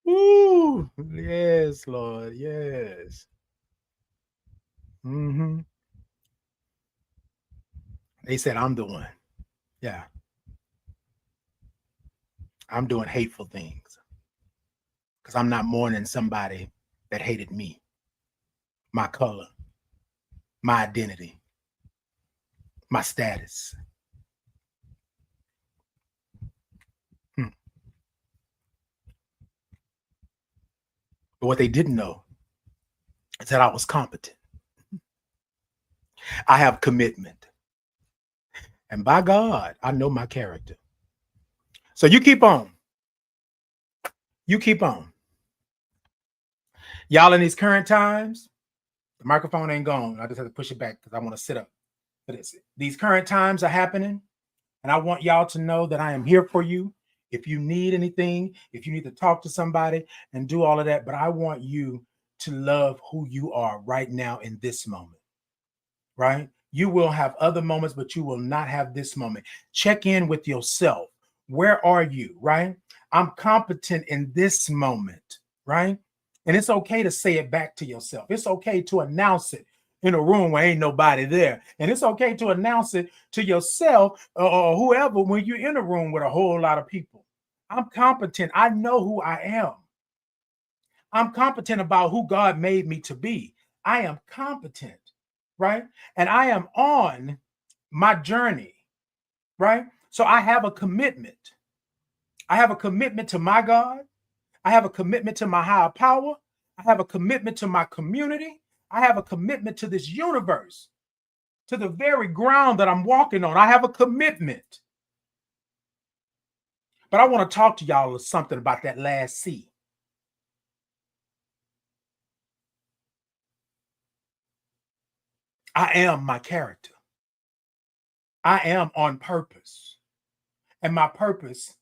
Ooh, yes, Lord, yes. Mm-hmm. They said I'm the one. Yeah. I'm doing hateful things because I'm not mourning somebody that hated me, my color, my identity, my status. But what they didn't know is that I was competent. I have commitment. And by God, I know my character. So you keep on. You keep on. Y'all, in these current times, the microphone ain't gone. I just have to push it back because I want to sit up. But these current times are happening. And I want y'all to know that I am here for you. If you need anything, if you need to talk to somebody and do all of that, but I want you to love who you are right now in this moment, right? You will have other moments, but you will not have this moment. Check in with yourself. Where are you, right? I'm competent in this moment, right? And it's okay to say it back to yourself. It's okay to announce it in a room where ain't nobody there. And it's okay to announce it to yourself or whoever when you're in a room with a whole lot of people. I'm competent. I know who I am. I'm competent about who God made me to be. I am competent, right? And I am on my journey, right? So I have a commitment. I have a commitment to my God. I have a commitment to my higher power. I have a commitment to my community. I have a commitment to this universe, to the very ground that I'm walking on. I have a commitment. But I want to talk to y'all something about that last C. I am my character. I am on purpose. And my purpose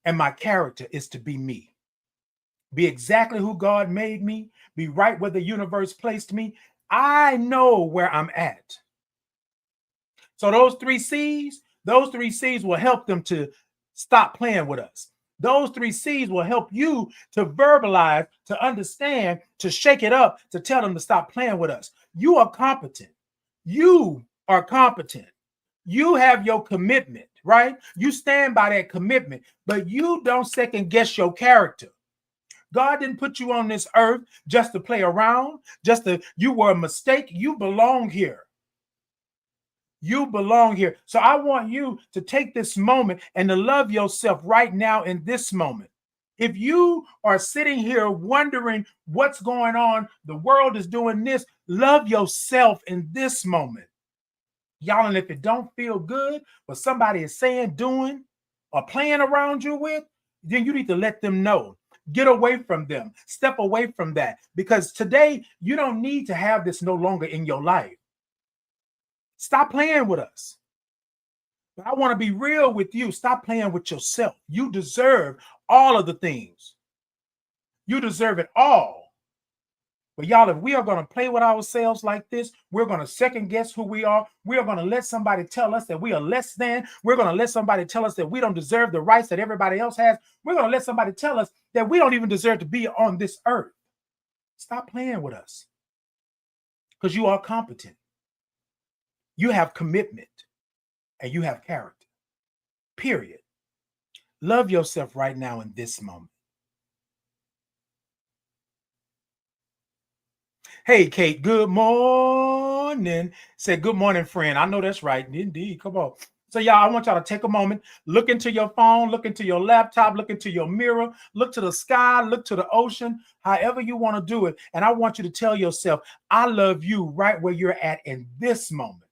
and my character is to be me. Be exactly who God made me. Be right where the universe placed me. I know where I'm at. So those three C's will help them to stop playing with us. Those three C's will help you to verbalize, to understand, to shake it up, to tell them to stop playing with us. You are competent. You are competent. You have your commitment, right? You stand by that commitment, but you don't second guess your character. God didn't put you on this earth just to play around, you were a mistake. You belong here. You belong here. So I want you to take this moment and to love yourself right now in this moment. If you are sitting here wondering what's going on, the world is doing this, love yourself in this moment. Y'all, and if it don't feel good, what somebody is saying, doing, or playing around you with, then you need to let them know. Get away from them. Step away from that. Because today, you don't need to have this no longer in your life. Stop playing with us. But I want to be real with you. Stop playing with yourself. You deserve all of the things. You deserve it all. But y'all, if we are going to play with ourselves like this, we're going to second guess who we are. We are going to let somebody tell us that we are less than. We're going to let somebody tell us that we don't deserve the rights that everybody else has. We're going to let somebody tell us that we don't even deserve to be on this earth. Stop playing with us. Because you are competent. You have commitment. And you have character. Period. Love yourself right now in this moment. Hey, Kate, good morning. Said, good morning, friend. I know that's right. Indeed. Come on. So, y'all, I want y'all to take a moment, look into your phone, look into your laptop, look into your mirror, look to the sky, look to the ocean, however you want to do it. And I want you to tell yourself, I love you right where you're at in this moment.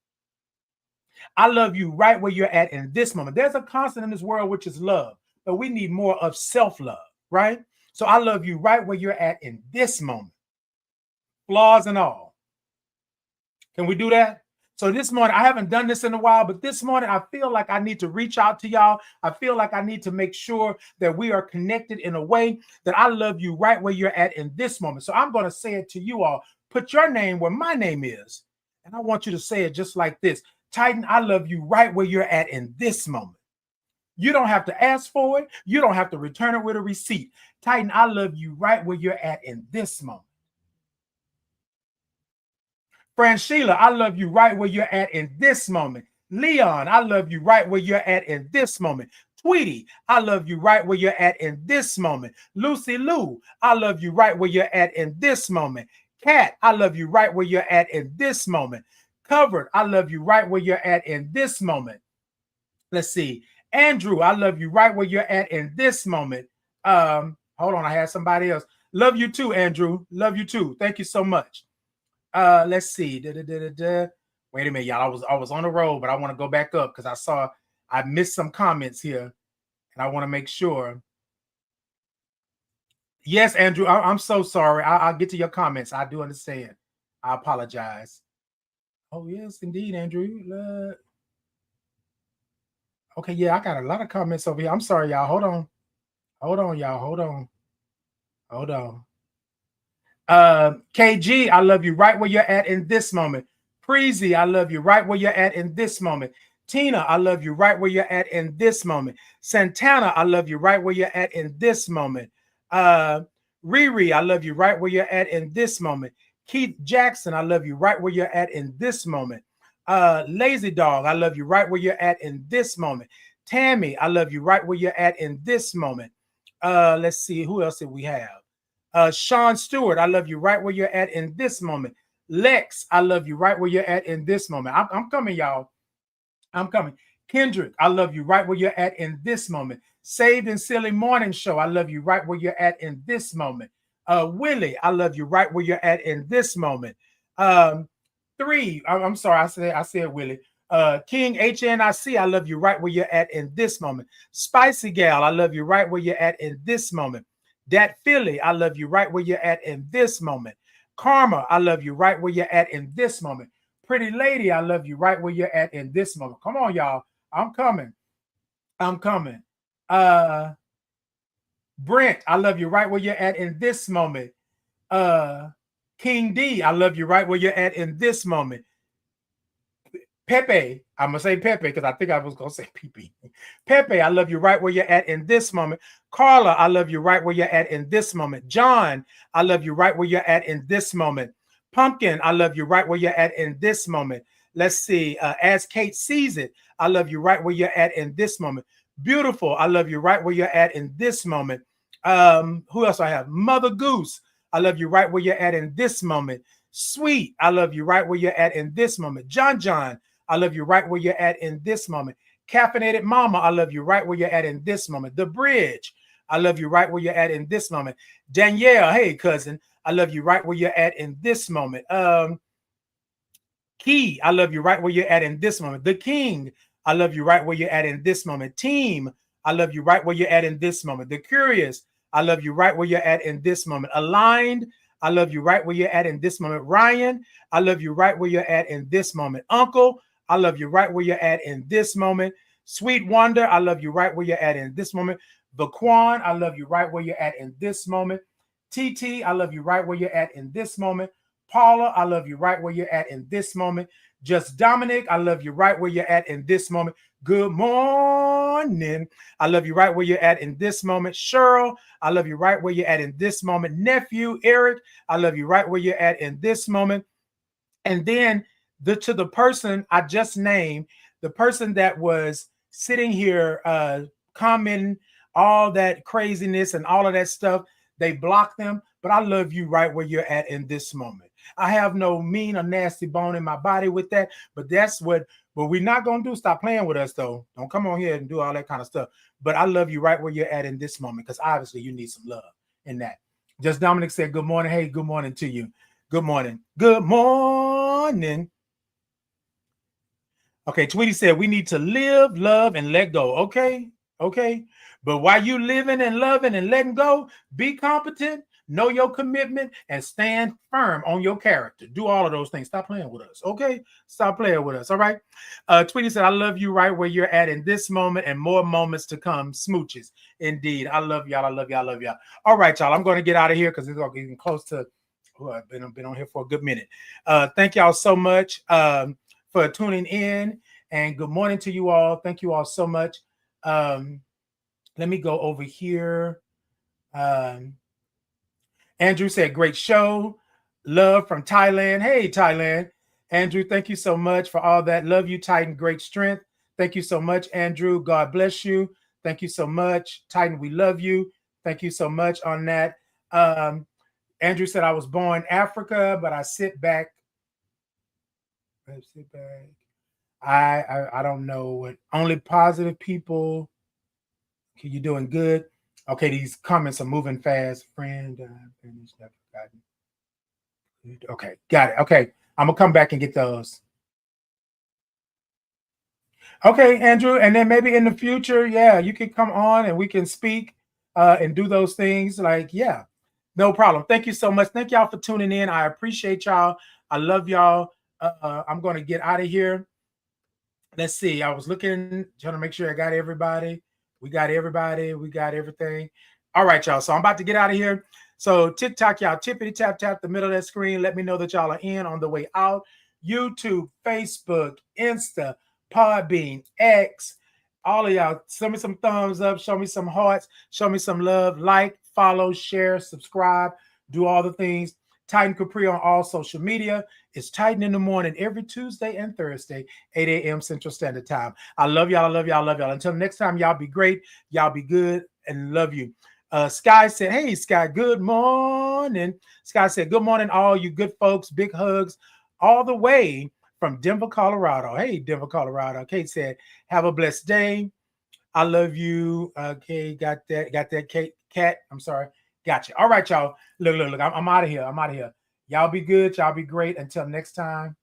I love you right where you're at in this moment. There's a constant in this world, which is love, but we need more of self-love, right? So I love you right where you're at in this moment. Flaws and all. Can we do that? So this morning, I haven't done this in a while, but this morning, I feel like I need to reach out to y'all. I feel like I need to make sure that we are connected in a way that I love you right where you're at in this moment. So I'm going to say it to you all. Put your name where my name is. And I want you to say it just like this. Titan, I love you right where you're at in this moment. You don't have to ask for it. You don't have to return it with a receipt. Titan, I love you right where you're at in this moment. Franchila, I love you right where you're at in this moment. Leon, I love you right where you're at in this moment. Tweety, I love you right where you're at in this moment. Lucy Lou, I love you right where you're at in this moment. Kat, I love you right where you're at in this moment. Covered, I love you right where you're at in this moment. Let's see. Andrew, I love you right where you're at in this moment. Hold on, I had somebody else. Love you too, Andrew. Love you too. Thank you so much. Let's see. Wait a minute, y'all. I was on the road, but I want to go back up because I missed some comments here, and I want to make sure. Yes, Andrew, I'm so sorry. I'll get to your comments. I do understand. I apologize. Oh, yes, indeed, Andrew. Okay, yeah, I got a lot of comments over here. I'm sorry, y'all. Hold on. Hold on, y'all. Hold on. Hold on. KG, I love you right where you're at in this moment. Preezy, I love you right where you're at in this moment. Tina, I love you right where you're at in this moment. Santana, I love you right where you're at in this moment. Riri, I love you right where you're at in this moment. Keith Jackson, I love you right where you're at in this moment. Lazy Dog, I love you right where you're at in this moment. Tammy, I love you right where you're at in this moment. Let's see, who else did we have? Sean Stewart, I love you right where you're at in this moment. Lex, I love you right where you're at in this moment. I'm coming, y'all. I'm coming. Kendrick, I love you right where you're at in this moment. Saved and Silly Morning Show, I love you right where you're at in this moment. Willie, I love you right where you're at in this moment. I'm sorry, I said Willie. King HNIC, I love you right where you're at in this moment. Spicy Gal, I love you right where you're at in this moment. Dat Philly, I love you right where you're at in this moment. Karma, I love you right where you're at in this moment. Pretty Lady, I love you right where you're at in this moment. Come on, y'all. I'm coming. I'm coming. Brent, I love you right where you're at in this moment. King D, I love you right where you're at in this moment. Pepe, I'm going to say Pepe because I think I was going to say PP. Pepe, I love you right where you're at in this moment. Carla, I love you right where you're at in this moment. John, I love you right where you're at in this moment. Pumpkin, I love you right where you're at in this moment. Let's see. As Kate sees it, I love you right where you're at in this moment. Beautiful, I love you right where you're at in this moment. Who else I have? Mother Goose, I love you right where you're at in this moment. Sweet, I love you right where you're at in this moment. John, I love you right where you're at in this moment. Caffeinated Mama, I love you right where you're at in this moment. The Bridge, I love you right where you're at in this moment. Danielle, hey, cousin, I love you right where you're at in this moment. Key, I love you right where you're at in this moment. The King, I love you right where you're at in this moment. Team, I love you right where you're at in this moment. The Curious, I love you right where you're at in this moment. Aligned, I love you right where you're at in this moment. Ryan, I love you right where you're at in this moment. Uncle, I love you right where you're at in this moment. Sweet Wonder, I love you right where you're at in this moment. Vaquan, I love you right where you're at in this moment. TT, I love you right where you're at in this moment. Paula, I love you right where you're at in this moment. Just Dominic, I love you right where you're at in this moment. Good morning. I love you right where you're at in this moment. Cheryl, I love you right where you're at in this moment. Nephew, Eric, I love you right where you're at in this moment. And then to the person I just named, the person that was sitting here commenting all that craziness and all of that stuff, they blocked them. But I love you right where you're at in this moment. I have no mean or nasty bone in my body with that, but that's what we're not going to do. Stop playing with us, though. Don't come on here and do all that kind of stuff. But I love you right where you're at in this moment, because obviously you need some love in that. Just Dominic said, good morning. Hey, good morning to you. Good morning. Good morning. Okay, Tweety said we need to live, love, and let go. Okay. But while you living and loving and letting go, be competent, know your commitment, and stand firm on your character. Do all of those things. Stop playing with us. Okay? Stop playing with us. All right. Tweety said, I love you right where you're at in this moment and more moments to come. Smooches. Indeed. I love y'all. I love y'all. I love y'all. All right, y'all. I'm going to get out of here because it's getting close to. I've been on here for a good minute. Thank y'all so much for tuning in, and good morning to you all. Thank you all so much. Let me go over here. Andrew said, great show. Love from Thailand. Hey, Thailand. Andrew, thank you so much for all that. Love you, Titan. Great strength. Thank you so much, Andrew. God bless you. Thank you so much. Titan, we love you. Thank you so much on that. Andrew said, I was born in Africa, but I sit back. I don't know what. Only positive people. Okay, you're doing good. Okay, these comments are moving fast. Friend, okay, got it. Okay, I'm gonna come back and get those. Okay, Andrew, and then maybe in the future, yeah, you can come on and we can speak and do those things. Like, yeah, no problem. Thank you so much. Thank y'all for tuning in. I appreciate y'all. I love y'all. I'm going to get out of here. Let's see. I was trying to make sure I got everybody. We got everybody. We got everything. All right, y'all. So I'm about to get out of here. So TikTok, y'all, tippity tap the middle of that screen. Let me know that y'all are in on the way out. YouTube, Facebook, Insta, Podbean, X, all of y'all, send me some thumbs up, show me some hearts, show me some love, like, follow, share, subscribe, do all the things. Titan Capri on all social media. It's Titan in the Morning every Tuesday and Thursday, 8 a.m. Central Standard Time. I love y'all. I love y'all. I love y'all. Until next time, y'all be great. Y'all be good, and love you. Sky said, hey, Sky, good morning. Sky said, good morning, all you good folks. Big hugs all the way from Denver, Colorado. Hey, Denver, Colorado. Kate said, have a blessed day. I love you. Okay, got that, Kate. Cat, I'm sorry. Gotcha. All right, y'all. Look. I'm out of here. Y'all be good. Y'all be great. Until next time.